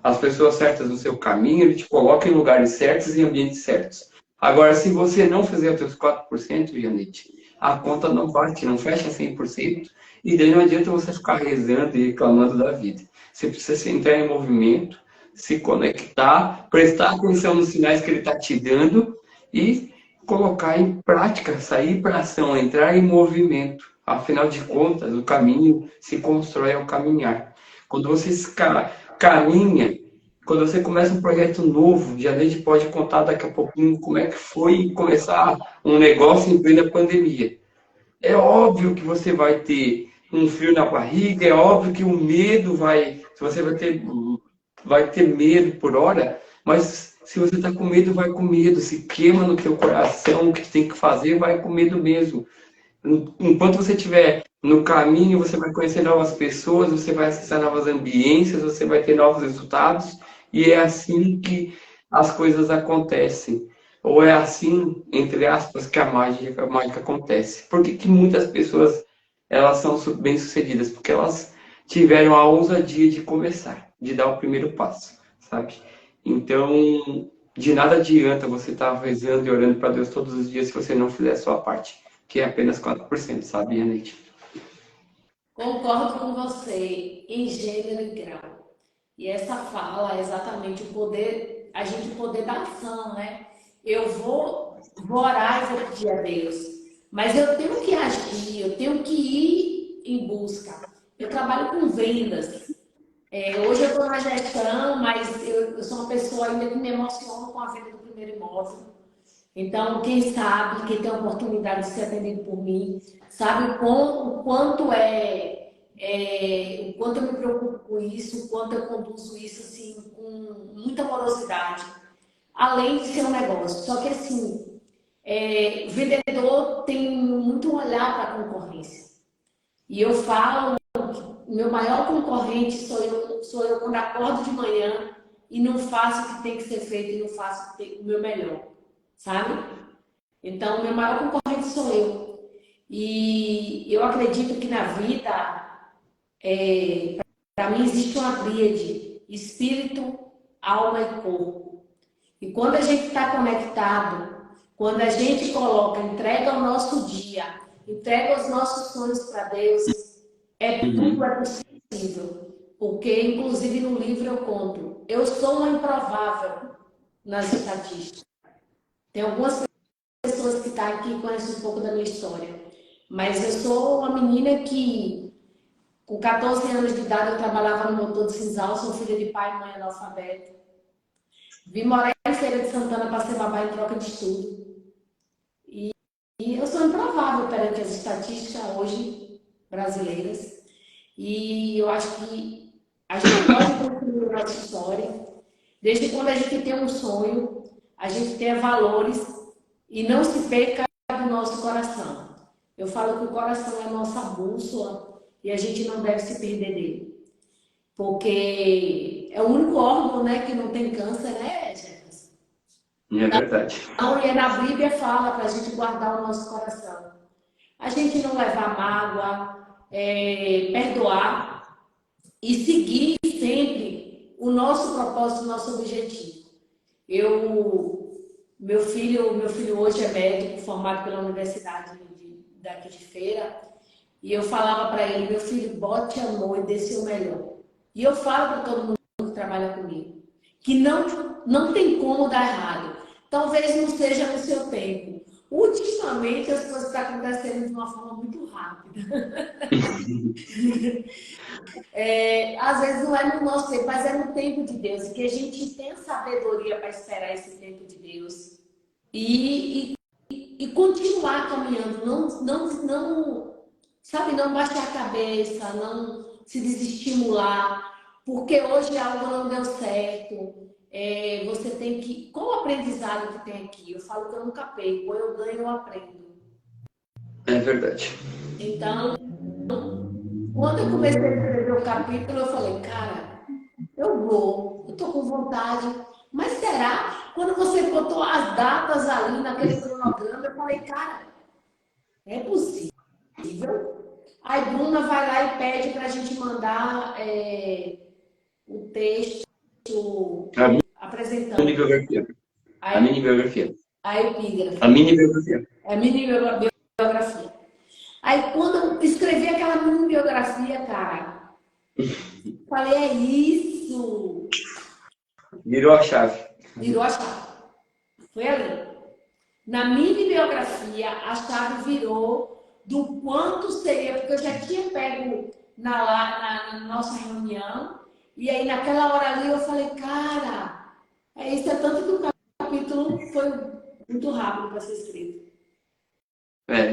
as pessoas certas no seu caminho, ele te coloca em lugares certos e ambientes certos. Agora, se você não fizer os seus 4%, Janete, a conta não bate, não fecha 100%, e daí não adianta você ficar rezando e reclamando da vida. Você precisa entrar em movimento, se conectar, prestar atenção nos sinais que ele está te dando e colocar em prática, sair para ação, entrar em movimento. Afinal de contas, o caminho se constrói ao caminhar. Quando você caminha, quando você começa um projeto novo, já a gente pode contar daqui a pouquinho como é que foi começar um negócio em plena pandemia. É óbvio que você vai ter um frio na barriga, é óbvio que o medo você vai ter medo por hora, mas se você está com medo, vai com medo, se queima no teu coração, o que tem que fazer, vai com medo mesmo. Enquanto você estiver no caminho, você vai conhecer novas pessoas, você vai acessar novas ambiências, você vai ter novos resultados, e é assim que as coisas acontecem. Ou é assim, entre aspas, que a mágica acontece. Por que que muitas pessoas elas são bem-sucedidas? Porque elas tiveram a ousadia de começar, de dar o primeiro passo, sabe? Então, de nada adianta você estar rezando e orando para Deus todos os dias se você não fizer a sua parte, que é apenas 4%, sabe, Janete? Concordo com você em gênero e grau. E essa fala é exatamente o poder, a gente poder da ação, né? Eu vou orar e vou pedir a Deus, mas eu tenho que agir, eu tenho que ir em busca. Eu trabalho com vendas. Hoje eu estou na gestão, mas eu sou uma pessoa ainda que me emociona com a venda do primeiro imóvel. Então, quem sabe, quem tem a oportunidade de ser atendido por mim, sabe o quanto o quanto eu me preocupo com isso, o quanto eu conduzo isso assim, com muita morosidade, além de ser um negócio. Só que assim, o vendedor tem muito olhar para a concorrência. E eu falo, o meu maior concorrente sou eu quando acordo de manhã e não faço o que tem que ser feito e não faço o meu melhor, sabe? Então, o meu maior concorrente sou eu. E eu acredito que na vida, para mim, existe uma tríade: espírito, alma e corpo. E quando a gente está conectado, quando a gente coloca, entrega o nosso dia, entrega os nossos sonhos para Deus, tudo Uhum. é possível. Porque, inclusive, no livro eu conto, eu sou uma improvável nas estatísticas. Tem algumas pessoas que estão aqui e conhecem um pouco da minha história. Mas eu sou uma menina que, com 14 anos de idade, eu trabalhava no motor de sisal, sou filha de pai e mãe analfabeto. Vim morar em Feira de Santana para ser babá em troca de estudo. e eu sou improvável perante as estatísticas hoje brasileiras. E eu acho que a gente pode construir a nossa história, desde quando a gente tem um sonho, a gente tenha valores e não se perca do nosso coração. Eu falo que o coração é a nossa bússola e a gente não deve se perder dele. Porque é o único órgão, né, que não tem câncer, né, Jefferson? É verdade. Então, e na Bíblia fala para a gente guardar o nosso coração. A gente não levar mágoa, perdoar e seguir sempre o nosso propósito, o nosso objetivo. Meu filho hoje é médico, formado pela Universidade daqui de Feira, e eu falava para ele, meu filho, bote amor e dê seu melhor. E eu falo para todo mundo que trabalha comigo, que não tem como dar errado. Talvez não seja no seu tempo. Ultimamente as coisas estão acontecendo de uma forma muito rápida. Às vezes não é no nosso tempo, mas é no tempo de Deus. E que a gente tenha sabedoria para esperar esse tempo de Deus. E continuar caminhando. Sabe, não baixar a cabeça, não se desestimular. Porque hoje algo não deu certo. Você tem que... Qual o aprendizado que tem aqui? Eu falo que eu nunca perco. Ou eu ganho, eu aprendo. É verdade. Então, quando eu comecei a escrever o capítulo, eu falei, cara, eu tô com vontade, mas será? Quando você botou as datas ali naquele cronograma, eu falei, cara, é possível. Aí Bruna vai lá e pede para a gente mandar o texto A mini apresentando biografia. A a, mini biografia. a epígrafe, A mini biografia. a mini biografia. Aí quando eu escrevi aquela mini biografia, cara, falei, é isso. Virou a chave. Virou a chave. Foi ali. Na mini biografia, a chave virou do quanto seria, porque eu já tinha pego na nossa reunião, e aí naquela hora ali eu falei, cara, isso é tanto que o capítulo foi muito rápido para ser escrito.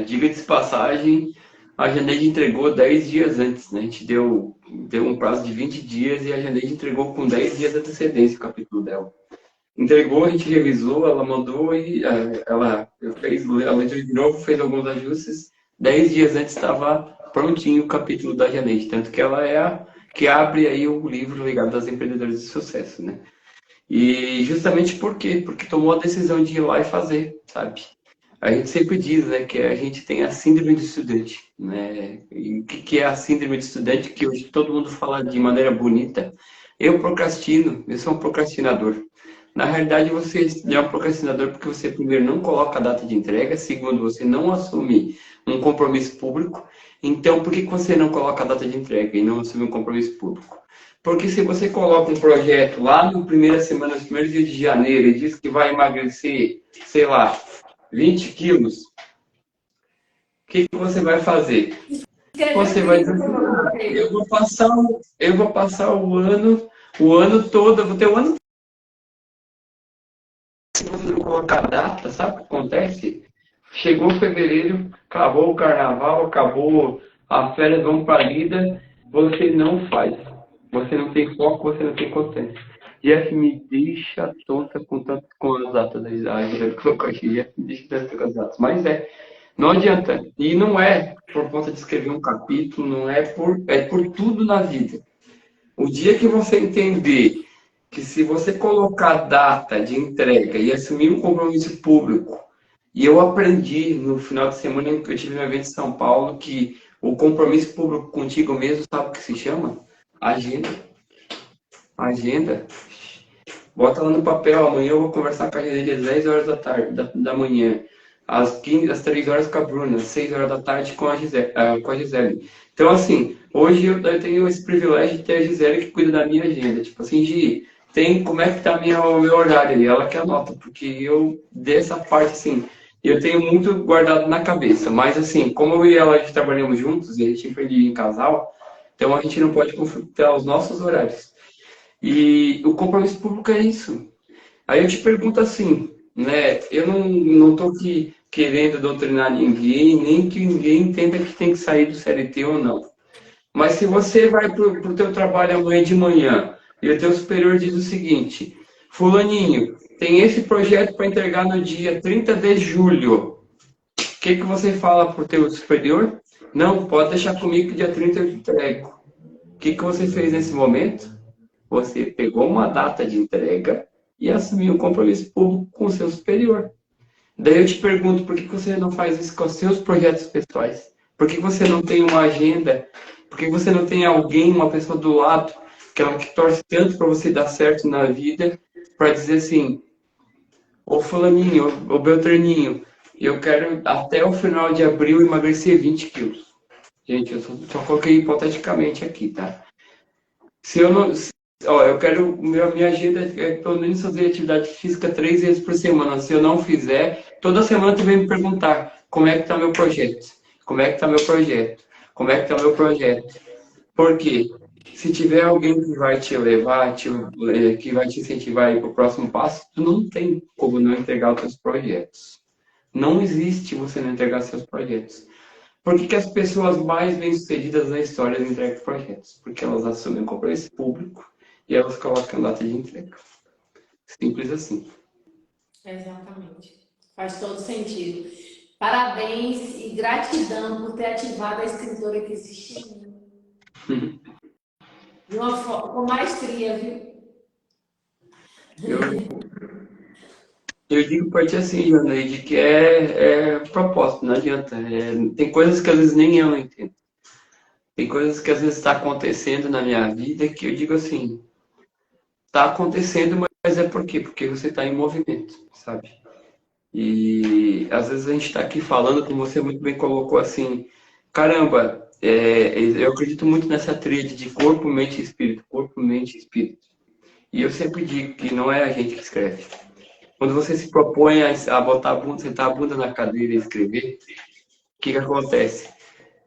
Diga de passagem, a Janeide entregou 10 dias antes, né? A gente deu um prazo de 20 dias e a Janeide entregou com 10 dias de antecedência o capítulo dela. Entregou, a gente revisou, ela mandou e ela fez a leitura de novo, fez alguns ajustes. 10 dias antes estava prontinho o capítulo da Janeide, tanto que ela é a que abre aí o livro ligado às empreendedoras de sucesso, né? E justamente por quê? Porque tomou a decisão de ir lá e fazer, sabe? A gente sempre diz, né, que a gente tem a síndrome do estudante, né? E o que é a síndrome do estudante? Que hoje todo mundo fala de maneira bonita. Eu procrastino, eu sou um procrastinador. Na realidade, você é um procrastinador porque você, primeiro, não coloca a data de entrega, segundo, você não assume um compromisso público. Então, por que você não coloca a data de entrega e não assume um compromisso público? Porque se você coloca um projeto lá no primeira semana, nos primeiros dias de janeiro, e diz que vai emagrecer, sei lá, 20 quilos, o que você vai fazer? Você vai dizer assim, eu vou passar o ano todo, eu vou ter o ano. Se você não colocar data, sabe o que acontece? Chegou fevereiro, acabou o carnaval, acabou as férias, vão para a lida, você não faz. Você não tem foco, você não tem constância. Jeff me deixa tonta com as datas da Isaac, colocou aqui, Jeff me deixa tonta com as datas. Mas não adianta. E não é por conta de escrever um capítulo, não é por tudo na vida. O dia que você entender que se você colocar data de entrega e assumir um compromisso público, e eu aprendi no final de semana que eu tive um evento em São Paulo que o compromisso público contigo mesmo, sabe o que se chama? Agenda. Agenda. Bota lá no papel, amanhã eu vou conversar com a gente às 10 horas da tarde, da manhã, às 3 horas com a Bruna, às 6 horas da tarde com a Gisele. Então, assim, hoje eu tenho esse privilégio de ter a Gisele que cuida da minha agenda. Tipo assim, Gi, como é que tá o meu horário aí? Ela que anota, porque eu, dessa parte, assim, eu tenho muito guardado na cabeça. Mas, assim, como eu e ela a gente trabalhamos juntos, e a gente empreendia em casal, então a gente não pode conflitar os nossos horários. E o compromisso público é isso. Aí eu te pergunto assim, né? Eu não estou aqui querendo doutrinar ninguém, nem que ninguém entenda que tem que sair do CLT ou não. Mas se você vai para o teu trabalho amanhã de manhã e o teu superior diz o seguinte, fulaninho, tem esse projeto para entregar no dia 30 de julho. O que você fala para o teu superior? Não, pode deixar comigo que dia 30 eu te entrego. O que você fez nesse momento? Você pegou uma data de entrega e assumiu um compromisso público com o seu superior. Daí eu te pergunto, por que você não faz isso com os seus projetos pessoais? Por que você não tem uma agenda? Por que você não tem alguém, uma pessoa do lado, que torce tanto para você dar certo na vida, para dizer assim, ô fulaninho, ô Beltraninho, eu quero até o final de abril emagrecer 20 quilos. Gente, eu só coloquei hipoteticamente aqui, tá? Se eu não, Ó, eu quero, minha agenda é pelo menos fazer atividade física 3 vezes por semana. Se eu não fizer, toda semana tu vem me perguntar como é que tá meu projeto, como é que tá meu projeto, como é que tá meu projeto. Por quê? Se tiver alguém que vai te levar, que vai te incentivar a ir para o próximo passo, tu não tem como não entregar os teus projetos. Não existe você não entregar seus projetos. Por que as pessoas mais bem-sucedidas na história entregam projetos? Porque elas assumem um compromisso público e elas colocam data de entrega. Simples assim. Exatamente. Faz todo sentido. Parabéns e gratidão por ter ativado a escritora que existe em mim. Com maestria, viu? Eu, eu digo para ti assim, Joneide, que é propósito, não adianta. Tem coisas que às vezes nem eu entendo. Tem coisas que às vezes está acontecendo na minha vida que eu digo assim, está acontecendo, mas é por quê? Porque você está em movimento, sabe? E às vezes a gente está aqui falando, como você muito bem colocou assim, caramba, eu acredito muito nessa tríade de corpo, mente e espírito, corpo, mente e espírito. E eu sempre digo que não é a gente que escreve. Quando você se propõe a botar a bunda, sentar a bunda na cadeira e escrever, o que acontece?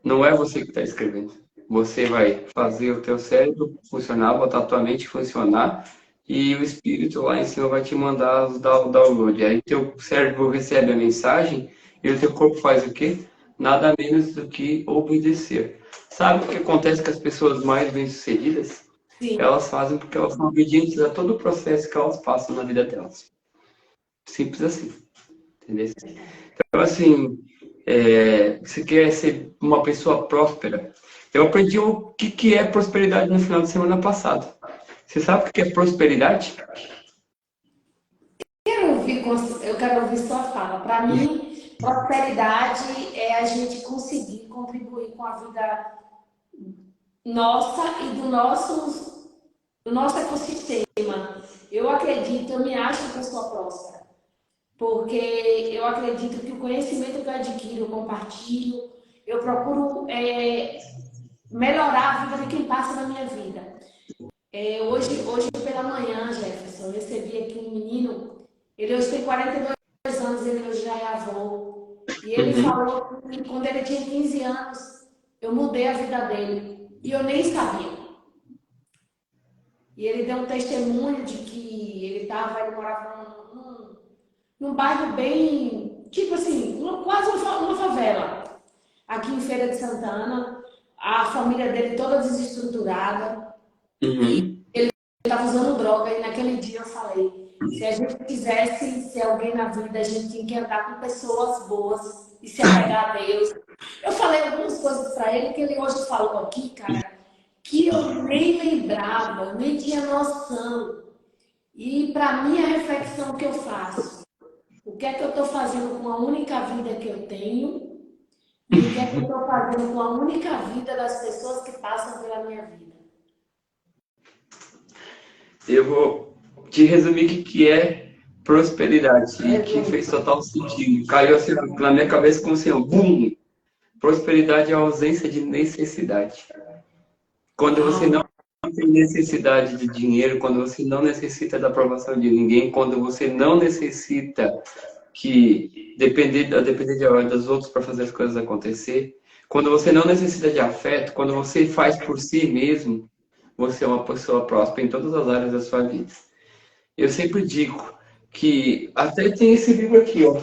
Não é você que está escrevendo. Você vai fazer o teu cérebro funcionar, botar a tua mente funcionar e o espírito lá em cima vai te mandar o download. Aí teu cérebro recebe a mensagem e o teu corpo faz o quê? Nada menos do que obedecer. Sabe o que acontece com as pessoas mais bem-sucedidas? Sim. Elas fazem porque elas são obedientes a todo o processo que elas passam na vida delas. Simples assim. Entendeu? Então, assim, você quer ser uma pessoa próspera. Eu aprendi o que é prosperidade no final de semana passado. Você sabe o que é prosperidade? Eu quero ouvir sua fala. Para mim, prosperidade é a gente conseguir contribuir com a vida nossa e do nosso ecossistema. Eu acredito, eu me acho uma pessoa próspera, porque eu acredito que o conhecimento que eu adquiro, eu compartilho, eu procuro melhorar a vida de quem passa na minha vida. Hoje pela manhã, Jefferson, eu recebi aqui um menino, ele hoje tem 42 anos, ele hoje já é avô, e ele Uhum. falou que quando ele tinha 15 anos, eu mudei a vida dele, e eu nem sabia. E ele deu um testemunho de que ele morava num bairro bem, tipo assim, quase uma favela, aqui em Feira de Santana, a família dele toda desestruturada, Uhum. estava usando droga e naquele dia eu falei, se a gente quisesse ser alguém na vida, a gente tinha que andar com pessoas boas e se apegar a Deus. Eu falei algumas coisas para ele que ele hoje falou aqui, cara, que eu nem lembrava, eu nem tinha noção. E para mim a reflexão que eu faço, o que é que eu estou fazendo com a única vida que eu tenho e o que é que eu estou fazendo com a única vida das pessoas que passam pela minha vida. Eu vou te resumir o que é prosperidade e que fez total sentido. Caiu assim na minha cabeça como assim, ó, bum! Prosperidade é a ausência de necessidade. Quando você Uau! não tem necessidade de dinheiro, quando você não necessita da aprovação de ninguém, quando você não necessita que depender dos outros para fazer as coisas acontecer, quando você não necessita de afeto, quando você faz por si mesmo, você é uma pessoa próspera em todas as áreas da sua vida. Eu sempre digo que até tem esse livro aqui, ó.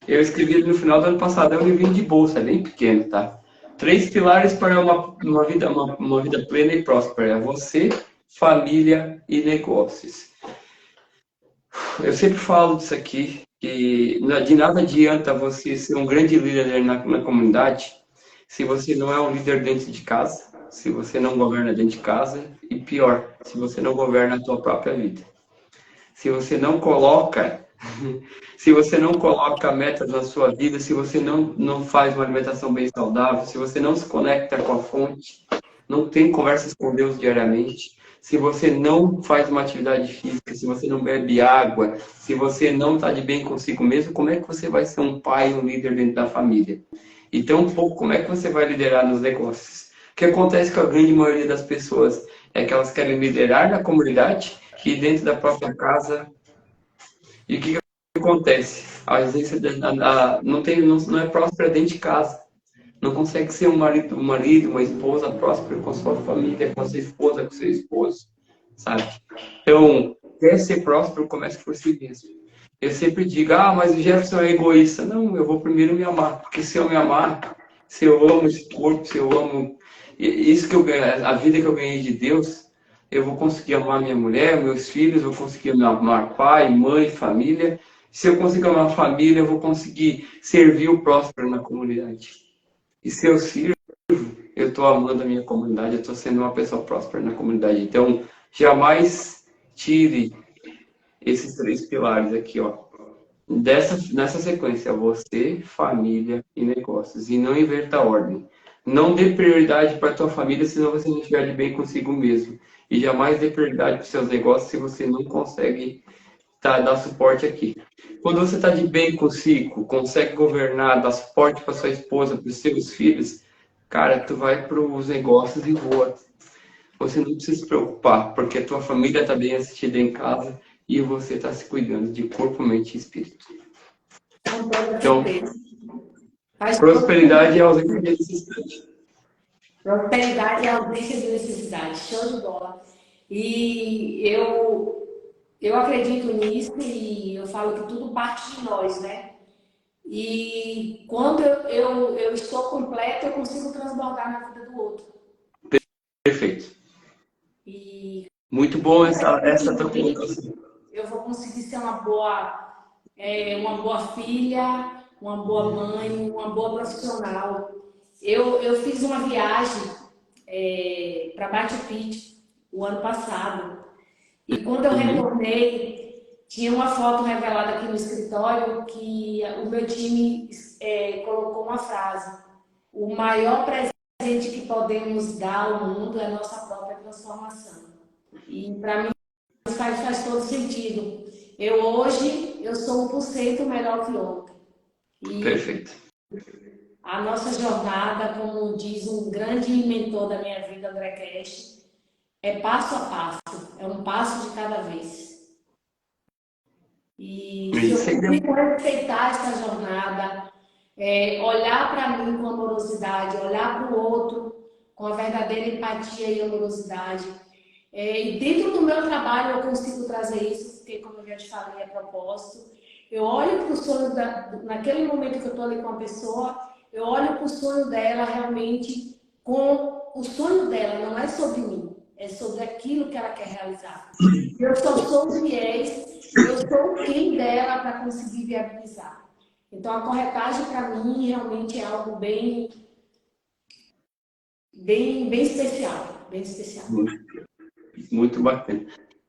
Eu escrevi ele no final do ano passado, é um livrinho de bolsa, é bem pequeno, tá? 3 pilares para uma vida plena e próspera. Você, família e negócios. Eu sempre falo disso aqui, que de nada adianta você ser um grande líder na comunidade se você não é um líder dentro de casa, se você não governa dentro de casa e pior, se você não governa a tua própria vida. Se você não coloca, se você não coloca metas na sua vida, se você não faz uma alimentação bem saudável, se você não se conecta com a fonte, não tem conversas com Deus diariamente, se você não faz uma atividade física, se você não bebe água, se você não está de bem consigo mesmo, como é que você vai ser um pai, um líder dentro da família? E tão pouco, como é que você vai liderar nos negócios? O que acontece com a grande maioria das pessoas é que elas querem liderar na comunidade e dentro da própria casa. E o que acontece? Às vezes não é próspera dentro de casa. Não consegue ser um marido, uma esposa próspera com sua família, com a sua esposa, com seu esposo, sabe? Então, quer ser próspero, comece por si mesmo. Eu sempre digo, mas o Jefferson é egoísta. Não, eu vou primeiro me amar, porque se eu me amar, se eu amo esse corpo, se eu amo isso que eu ganhei, a vida que eu ganhei de Deus, eu vou conseguir amar minha mulher, meus filhos, vou conseguir amar pai, mãe, família. Se eu conseguir amar a família, eu vou conseguir servir o próspero na comunidade. E se eu sirvo, eu estou amando a minha comunidade, eu estou sendo uma pessoa próspera na comunidade. Então, jamais tire esses 3 pilares aqui, ó. Nessa sequência, você, família e negócios. E não inverta a ordem. Não dê prioridade para a tua família se você não estiver de bem consigo mesmo. E jamais dê prioridade para os seus negócios se você não consegue dar suporte aqui. Quando você está de bem consigo, consegue governar, dar suporte para sua esposa, para os seus filhos, cara, tu vai para os negócios e voa. Você não precisa se preocupar, porque a tua família está bem assistida em casa e você está se cuidando de corpo, mente e espírito. Então, prosperidade é ausência de necessidade. Prosperidade é ausência de necessidade. Show de bola. E eu acredito nisso e eu falo que tudo parte de nós, né? E quando eu estou completa, eu consigo transbordar na vida do outro. Perfeito. E muito bom essa tua colocação. Eu vou conseguir ser uma boa filha, uma boa mãe, uma boa profissional. Eu fiz uma viagem para Machu Picchu o ano passado. E quando eu retornei, tinha uma foto revelada aqui no escritório que o meu time colocou uma frase: o maior presente que podemos dar ao mundo é a nossa própria transformação. E para mim faz todo sentido. Hoje eu sou 1% melhor que ontem. E Perfeito. a nossa jornada, como diz um grande mentor da minha vida, André Cash, é passo a passo, é um passo de cada vez. E se eu consigo respeitar essa jornada, olhar para mim com amorosidade, olhar para o outro com a verdadeira empatia e amorosidade, e dentro do meu trabalho eu consigo trazer isso, porque, como eu já te falei, é propósito. Eu olho para o sonho, naquele momento que eu estou ali com a pessoa, eu olho para o sonho dela realmente com o sonho dela, não é sobre mim, é sobre aquilo que ela quer realizar. Eu só sou o viés, eu sou o quem dela para conseguir viabilizar. Então, a corretagem, para mim, realmente é algo bem especial, bem especial. Muito bacana.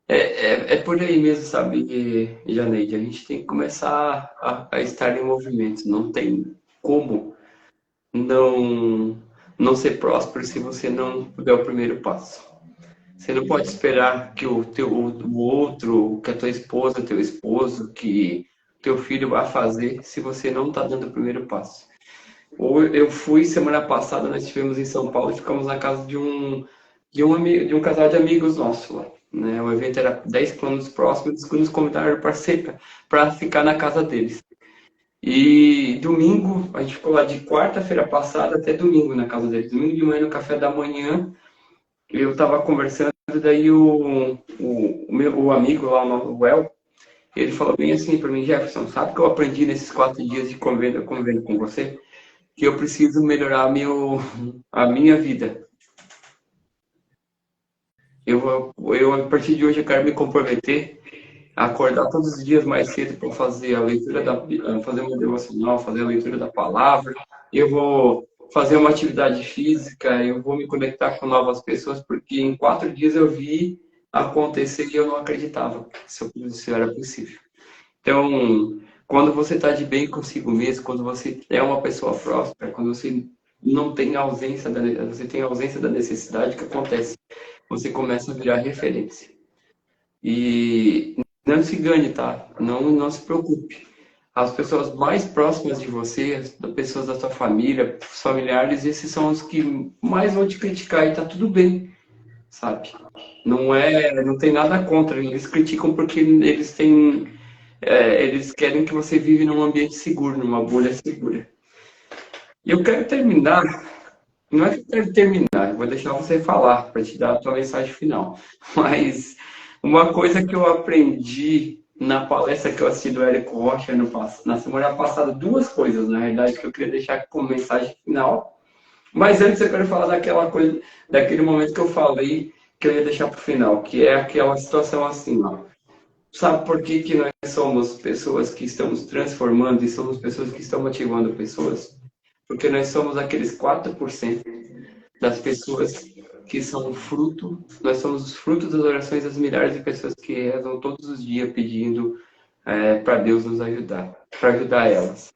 É por aí mesmo, sabe, Janeide? A gente tem que começar a estar em movimento. Não tem como não ser próspero se você não der o primeiro passo. Você não pode esperar que o outro, que a tua esposa, teu esposo, que teu filho vá fazer se você não está dando o primeiro passo. Ou eu fui semana passada, nós estivemos em São Paulo e ficamos na casa de um casal de amigos nossos lá. Né? O evento era 10 quilômetros próximos, que nos convidaram para ficar na casa deles. E domingo, a gente ficou lá de quarta-feira passada até domingo na casa deles. Domingo de manhã, no café da manhã, eu estava conversando, daí o amigo lá, o El, Ele falou bem assim para mim: Jefferson, sabe o que eu aprendi nesses 4 dias de convivendo com você? Que eu preciso melhorar a minha vida. A partir de hoje, eu quero me comprometer a acordar todos os dias mais cedo para fazer a leitura fazer uma devocional, fazer a leitura da palavra. Eu vou fazer uma atividade física, eu vou me conectar com novas pessoas, porque em 4 dias eu vi acontecer e eu não acreditava que isso era possível. Então, quando você está de bem consigo mesmo, quando você é uma pessoa próspera, quando você não tem ausência você tem ausência da necessidade, o que acontece? Você começa a virar referência. E não se engane, tá? Não se preocupe. As pessoas mais próximas de você, as pessoas da sua família, os familiares, esses são os que mais vão te criticar e tá tudo bem, sabe? Não tem nada contra. Eles criticam porque eles querem que você vive num ambiente seguro, numa bolha segura. E eu quero terminar, não é que eu quero terminar, eu vou deixar você falar para te dar a tua mensagem final. Mas uma coisa que eu aprendi na palestra que eu assisti do Érico Rocha na semana passada, duas coisas, na realidade, que eu queria deixar como mensagem final. Mas antes eu quero falar daquela coisa, daquele momento que eu falei que eu ia deixar para o final, que é aquela situação assim, ó. Sabe por que que nós somos pessoas que estamos transformando e somos pessoas que estão motivando pessoas? Porque nós somos aqueles 4% das pessoas que são fruto, nós somos os frutos das orações das milhares de pessoas que rezam todos os dias pedindo para Deus nos ajudar, para ajudar elas.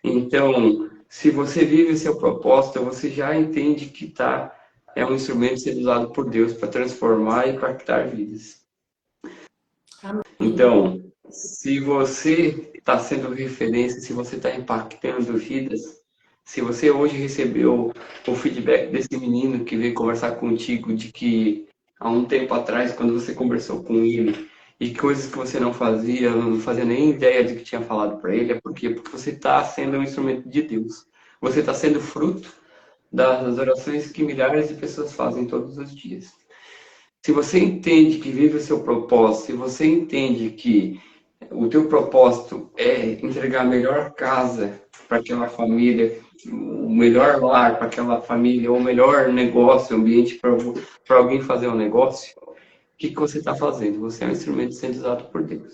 Então, se você vive o seu propósito, você já entende que é um instrumento sendo usado por Deus para transformar e impactar vidas. Então, se você está sendo referência, se você está impactando vidas, se você hoje recebeu o feedback desse menino que veio conversar contigo, de que há um tempo atrás, quando você conversou com ele, e coisas que você não fazia nem ideia de que tinha falado para ele, é porque você está sendo um instrumento de Deus. Você está sendo fruto das orações que milhares de pessoas fazem todos os dias. Se você entende que vive o seu propósito, se você entende que o teu propósito é entregar a melhor casa para aquela família, o melhor lar para aquela família, ou o melhor negócio, ambiente para alguém fazer um negócio, o que você está fazendo? Você é um instrumento sendo usado por Deus.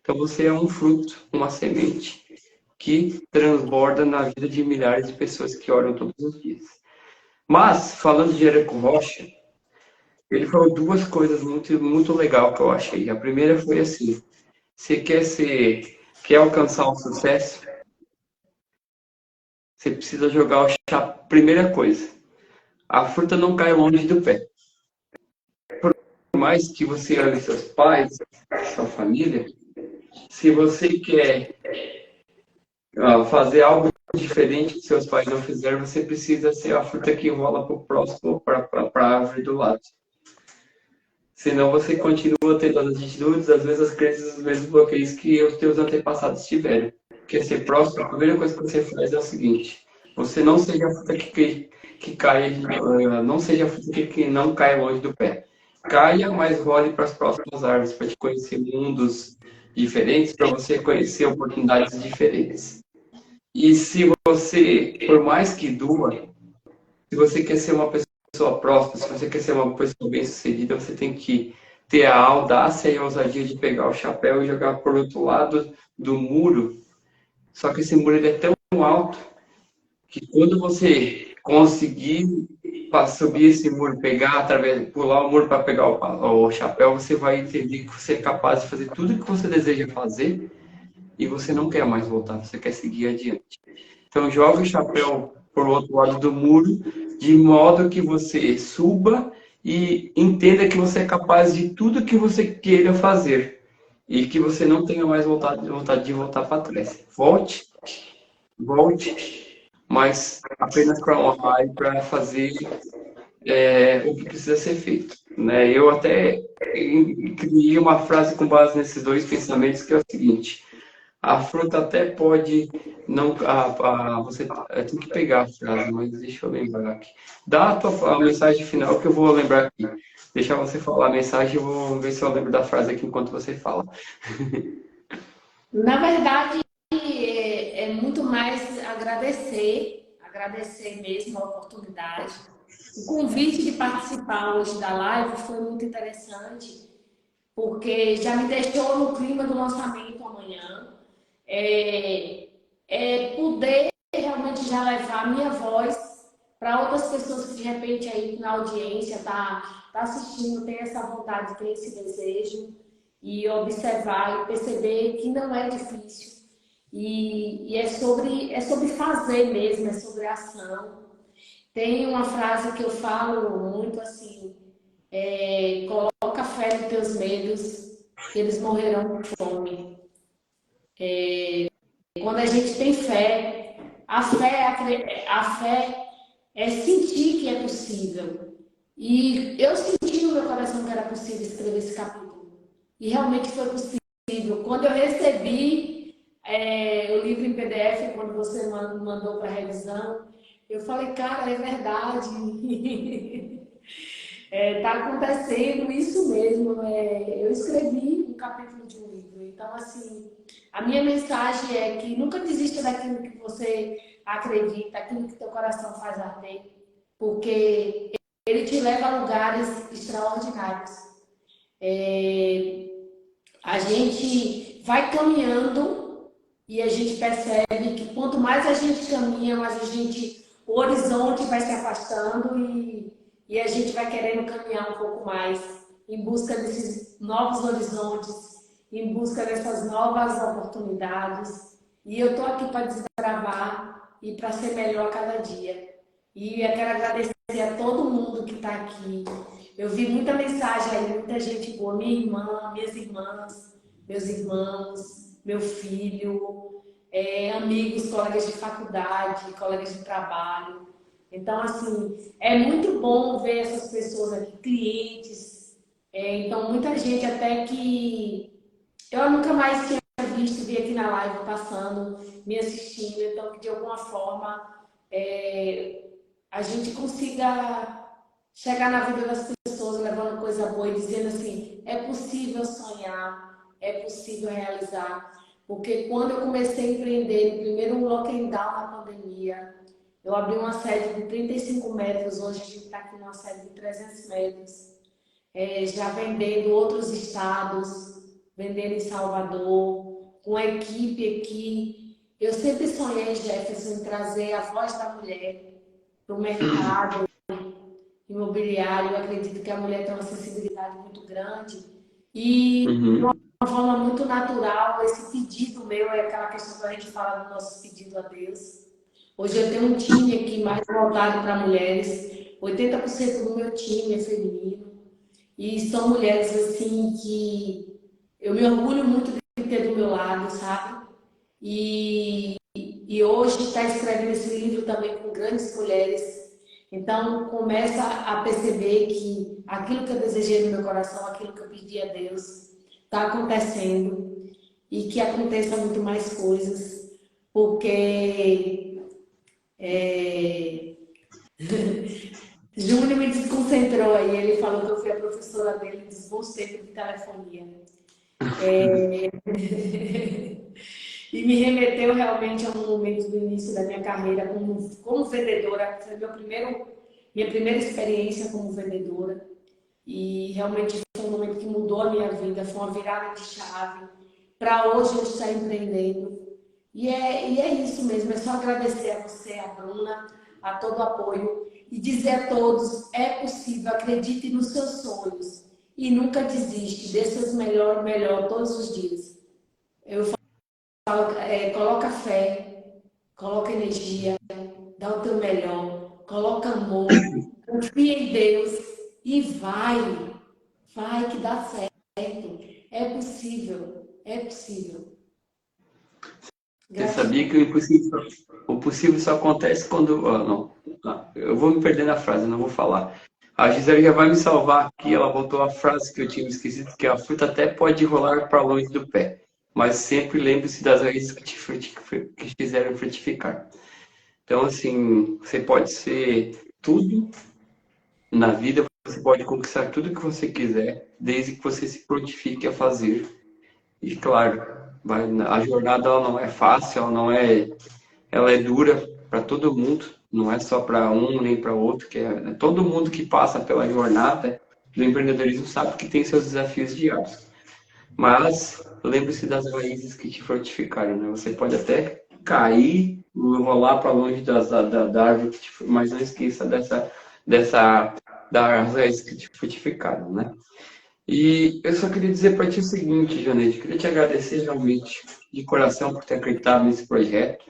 Então você é um fruto, uma semente que transborda na vida de milhares de pessoas que oram todos os dias. Mas, falando de Érico Rocha, ele falou duas coisas muito, muito legal que eu achei. A primeira foi assim: você quer alcançar o sucesso? Você precisa jogar o chá. Primeira coisa, a fruta não cai longe do pé. Por mais que você ame seus pais, sua família, se você quer fazer algo diferente que seus pais não fizeram, você precisa ser a fruta que rola para o próximo, para a árvore do lado. Senão você continua tendo as atitudes, as mesmas crenças, os mesmos bloqueios que os teus antepassados tiveram. Porque ser próximo, a primeira coisa que você faz é o seguinte: você não seja a fruta que cai, não seja a fruta que não cai longe do pé. Caia, mas role para as próximas árvores, para te conhecer mundos diferentes, para você conhecer oportunidades diferentes. E se você, por mais que doa, se você quer ser uma pessoa próspera, se você quer ser uma pessoa bem-sucedida, você tem que ter a audácia e a ousadia de pegar o chapéu e jogar por outro lado do muro. Só que esse muro ele é tão alto que quando você conseguir subir esse muro, pular o muro para pegar o chapéu, você vai entender que você é capaz de fazer tudo o que você deseja fazer e você não quer mais voltar, você quer seguir adiante. Então, joga o chapéu por outro lado do muro, de modo que você suba e entenda que você é capaz de tudo que você queira fazer e que você não tenha mais vontade de voltar para trás. Volte, mas apenas para honrar e para fazer o que precisa ser feito. Né? Eu até criei uma frase com base nesses dois pensamentos, que é o seguinte: a fruta até pode não. Você tem que pegar a frase, mas deixa eu lembrar aqui. Dá a mensagem final que eu vou lembrar aqui. Deixa você falar a mensagem e eu vou ver se eu lembro da frase aqui enquanto você fala. Na verdade, é muito mais agradecer mesmo a oportunidade. O convite de participar hoje da live foi muito interessante, porque já me deixou no clima do lançamento amanhã. É, poder realmente já levar a minha voz para outras pessoas que de repente aí na audiência tá assistindo, tem essa vontade, tem esse desejo, e observar e perceber que não é difícil. E é sobre fazer mesmo, é sobre ação. Tem uma frase que eu falo muito assim, coloca fé nos teus medos, que eles morrerão de fome. Quando a gente tem fé, a fé é sentir que é possível. E eu senti no meu coração que era possível escrever esse capítulo. E realmente foi possível. Quando eu recebi o livro em PDF, quando você mandou para revisão, eu falei, cara, é verdade. Tá acontecendo isso mesmo. Eu escrevi um capítulo de um livro. Então, assim, a minha mensagem é que nunca desista daquilo que você acredita, daquilo que teu coração faz arder, porque ele te leva a lugares extraordinários. É, a gente vai caminhando e a gente percebe que quanto mais a gente caminha, mais o horizonte vai se afastando e a gente vai querendo caminhar um pouco mais em busca desses novos horizontes, em busca dessas novas oportunidades. E eu estou aqui para desbravar e para ser melhor a cada dia. E eu quero agradecer a todo mundo que está aqui. Eu vi muita mensagem aí, muita gente boa, minha irmã, minhas irmãs, meus irmãos, meu filho, amigos, colegas de faculdade, colegas de trabalho. Então, assim, é muito bom ver essas pessoas aqui, clientes. Então, muita gente até que eu nunca mais tinha visto, vi aqui na live passando, me assistindo. Então, que de alguma forma a gente consiga chegar na vida das pessoas levando coisa boa e dizendo assim, é possível sonhar, é possível realizar. Porque quando eu comecei a empreender, no primeiro lockdown na pandemia, eu abri uma sede de 35 metros, hoje a gente está aqui numa sede de 300 metros, já vendendo outros estados, vendendo em Salvador, com a equipe aqui. Eu sempre sonhei, Jefferson, em trazer a voz da mulher para o mercado imobiliário. Eu acredito que a mulher tem uma sensibilidade muito grande e de uma Uhum. forma muito natural, esse pedido meu é aquela questão que a gente fala do nosso pedido a Deus. Hoje eu tenho um time aqui mais voltado para mulheres, 80% do meu time é feminino e são mulheres assim que eu me orgulho muito de ter do meu lado, sabe? E hoje está escrevendo esse livro também com grandes mulheres. Então, começa a perceber que aquilo que eu desejei no meu coração, aquilo que eu pedi a Deus, está acontecendo e que aconteça muito mais coisas, porque Júnior me desconcentrou aí, ele falou que eu fui a professora dele dos bons tempos de telefonia. E me remeteu realmente a um momento do início da minha carreira como vendedora. Foi minha primeira experiência como vendedora. E realmente foi um momento que mudou a minha vida, foi uma virada de chave para hoje eu estar empreendendo. E é isso mesmo, é só agradecer a você, a Bruna, a todo o apoio e dizer a todos, é possível, acredite nos seus sonhos e nunca desiste, dê seus melhor todos os dias. Eu coloca fé, coloca energia, dá o teu melhor, coloca amor, confia em Deus e vai que dá certo. É possível, é possível. Você Gratidão. sabia que o possível só acontece quando. Não, não, eu vou me perder na frase, não vou falar. A Gisele já vai me salvar aqui. Ela botou a frase que eu tinha esquecido, que a fruta até pode rolar para longe do pé, mas sempre lembre-se das raízes que te fizeram frutificar. Então, assim, você pode ser tudo na vida, você pode conquistar tudo que você quiser, desde que você se prontifique a fazer. E claro, A jornada ela não é fácil, ela é dura para todo mundo, não é só para um nem para outro, todo mundo que passa pela jornada do empreendedorismo sabe que tem seus desafios diários. Mas lembre-se das raízes que te fortificaram, né? Você pode até cair, rolar para longe da árvore, mas não esqueça dessa, das raízes que te fortificaram, né? E eu só queria dizer para ti o seguinte, Janete, queria te agradecer realmente de coração por ter acreditado nesse projeto.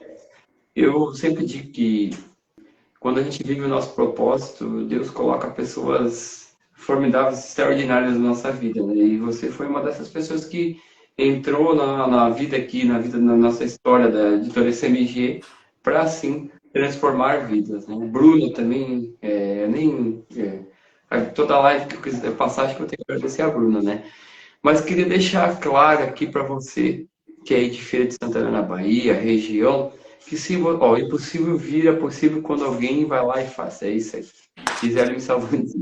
Eu sempre digo que quando a gente vive o nosso propósito, Deus coloca pessoas formidáveis, extraordinárias na nossa vida, né? E você foi uma dessas pessoas que entrou na vida aqui, na nossa história da editora SMG, para assim transformar vidas, né? O Bruno também, toda live que eu quiser passar, acho que eu tenho que agradecer a Bruna, né? Mas queria deixar claro aqui para você, que é aí de Feira de Santana, na Bahia, região, que se ó, impossível vira possível quando alguém vai lá e faz. É isso aí. Gisele me salvando nesse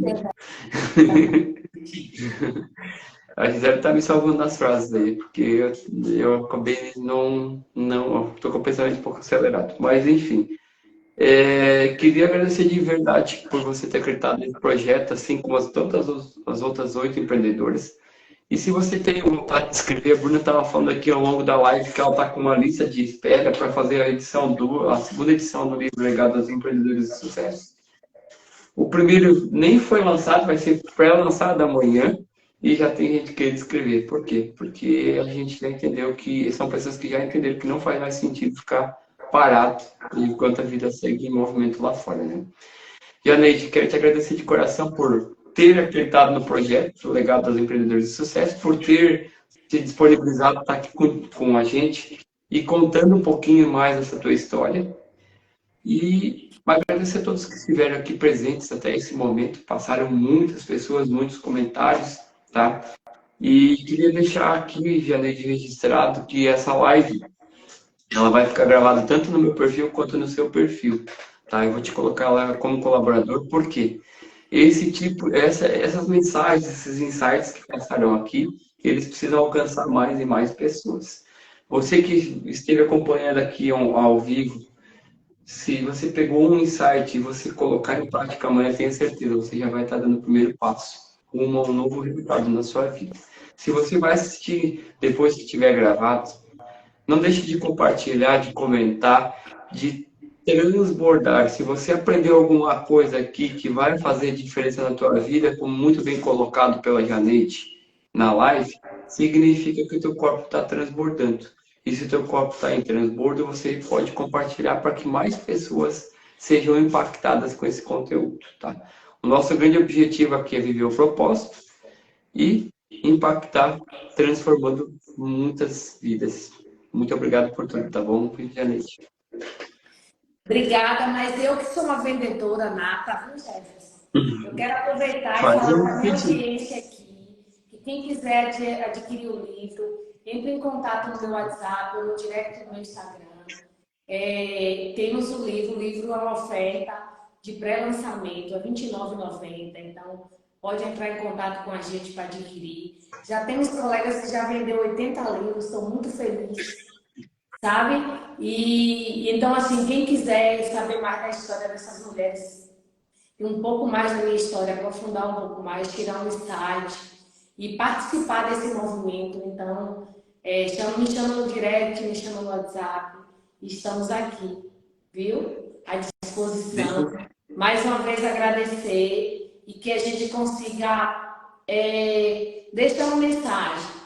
vídeo. A Gisele tá me salvando nas frases aí, porque eu acabei não, tô com o pensamento um pouco acelerado. Mas enfim, queria agradecer de verdade por você ter acreditado nesse projeto, assim como todas as outras 8 empreendedoras. E se você tem vontade de escrever, a Bruna estava falando aqui ao longo da live que ela está com uma lista de espera para fazer a segunda edição do livro Legado aos Empreendedores de Sucesso. O primeiro nem foi lançado, vai ser pré-lançado amanhã e já tem gente querendo escrever. Por quê? Porque a gente já entendeu que são pessoas que já entenderam que não faz mais sentido ficar parado enquanto a vida segue em movimento lá fora, né? Janeide, quero te agradecer de coração por ter acreditado no projeto Legado dos Empreendedores de Sucesso, por ter se disponibilizado para estar aqui com a gente e contando um pouquinho mais essa tua história. E agradecer a todos que estiveram aqui presentes até esse momento. Passaram muitas pessoas, muitos comentários, tá? E queria deixar aqui, Janeide, registrado que essa live ela vai ficar gravada tanto no meu perfil quanto no seu perfil, tá? Eu vou te colocar lá como colaborador, por quê? Essas mensagens, esses insights que passaram aqui, eles precisam alcançar mais e mais pessoas. Você que esteve acompanhando aqui ao vivo, se você pegou um insight e você colocar em prática amanhã, tenha certeza, você já vai estar dando o primeiro passo rumo a um novo resultado na sua vida. Se você vai assistir depois que tiver gravado, não deixe de compartilhar, de comentar, de transbordar. Se você aprendeu alguma coisa aqui que vai fazer diferença na tua vida, como muito bem colocado pela Janete na live, significa que o teu corpo está transbordando. E se o teu corpo está em transbordo, você pode compartilhar para que mais pessoas sejam impactadas com esse conteúdo, tá? O nosso grande objetivo aqui é viver o propósito e impactar, transformando muitas vidas. Muito obrigado por tudo, tá bom, Janete? Obrigada, mas eu que sou uma vendedora nata, viu, Jefferson? Eu quero aproveitar e Faz falar um para a minha pitch. audiência aqui, que quem quiser adquirir o livro, entre em contato no meu WhatsApp ou no direct do meu Instagram. Temos o livro é uma oferta de pré-lançamento, é R$ 29,90, então pode entrar em contato com a gente para adquirir. Já temos colegas que já vendeu 80 livros, estou muito feliz, sabe? E então, assim, quem quiser saber mais da história dessas mulheres, e um pouco mais da minha história, aprofundar um pouco mais, tirar um insight e participar desse movimento, então, me chama no direct, me chama no WhatsApp, estamos aqui, viu? À Deixa disposição. Mais uma vez agradecer e que a gente consiga deixar uma mensagem.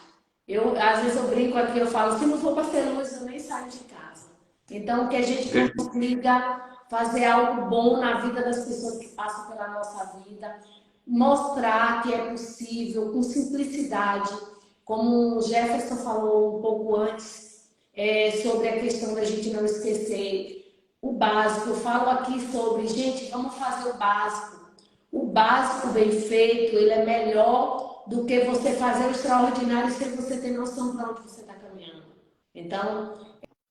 Às vezes eu brinco aqui, eu falo, se não for para ser luz, eu nem saio de casa. Então, que a gente consiga fazer algo bom na vida das pessoas que passam pela nossa vida, mostrar que é possível, com simplicidade, como o Jefferson falou um pouco antes, sobre a questão da gente não esquecer o básico. Eu falo aqui sobre, gente, vamos fazer o básico. O básico bem feito, ele é melhor do que você fazer o extraordinário sem você ter noção para onde você está caminhando. Então,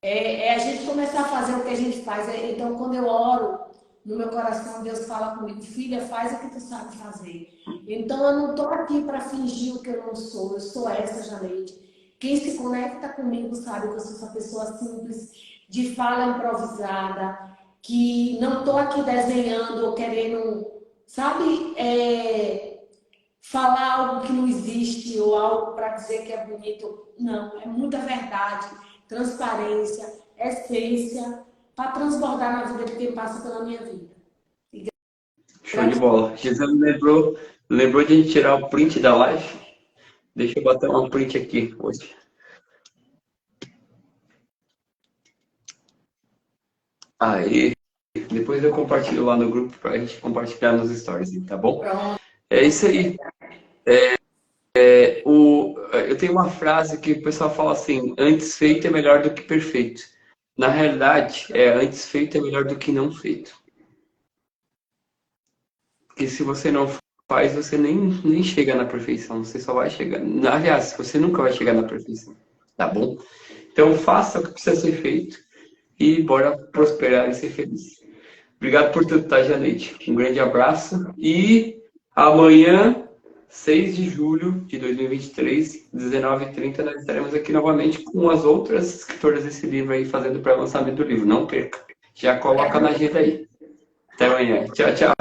a gente começar a fazer o que a gente faz. Então, quando eu oro, no meu coração, Deus fala comigo, filha, faz o que tu sabe fazer. Então, eu não estou aqui para fingir o que eu não sou. Eu sou essa, Janeide. Quem se conecta comigo sabe que eu sou essa pessoa simples, de fala improvisada, que não estou aqui desenhando ou querendo, sabe, falar algo que não existe ou algo para dizer que é bonito. Não, é muita verdade, transparência, essência, para transbordar na vida de quem passa pela minha vida. Show de bola. Gisele lembrou de a gente tirar o print da live? Deixa eu botar um print aqui hoje. Aí, depois eu compartilho lá no grupo para a gente compartilhar nos stories, tá bom? Pronto. É isso aí. Eu tenho uma frase que o pessoal fala assim: antes feito é melhor do que perfeito. Na realidade, antes feito é melhor do que não feito. Porque se você não faz, você nem chega na perfeição. Você só vai chegar. Aliás, você nunca vai chegar na perfeição. Tá bom? Então, faça o que precisa ser feito e bora prosperar e ser feliz. Obrigado por tudo, tá, Janete? Um grande abraço e amanhã, 6 de julho de 2023, 19h30, nós estaremos aqui novamente com as outras escritoras desse livro aí, fazendo o pré-lançamento do livro. Não perca. Já coloca na agenda aí. Até amanhã. Tchau, tchau.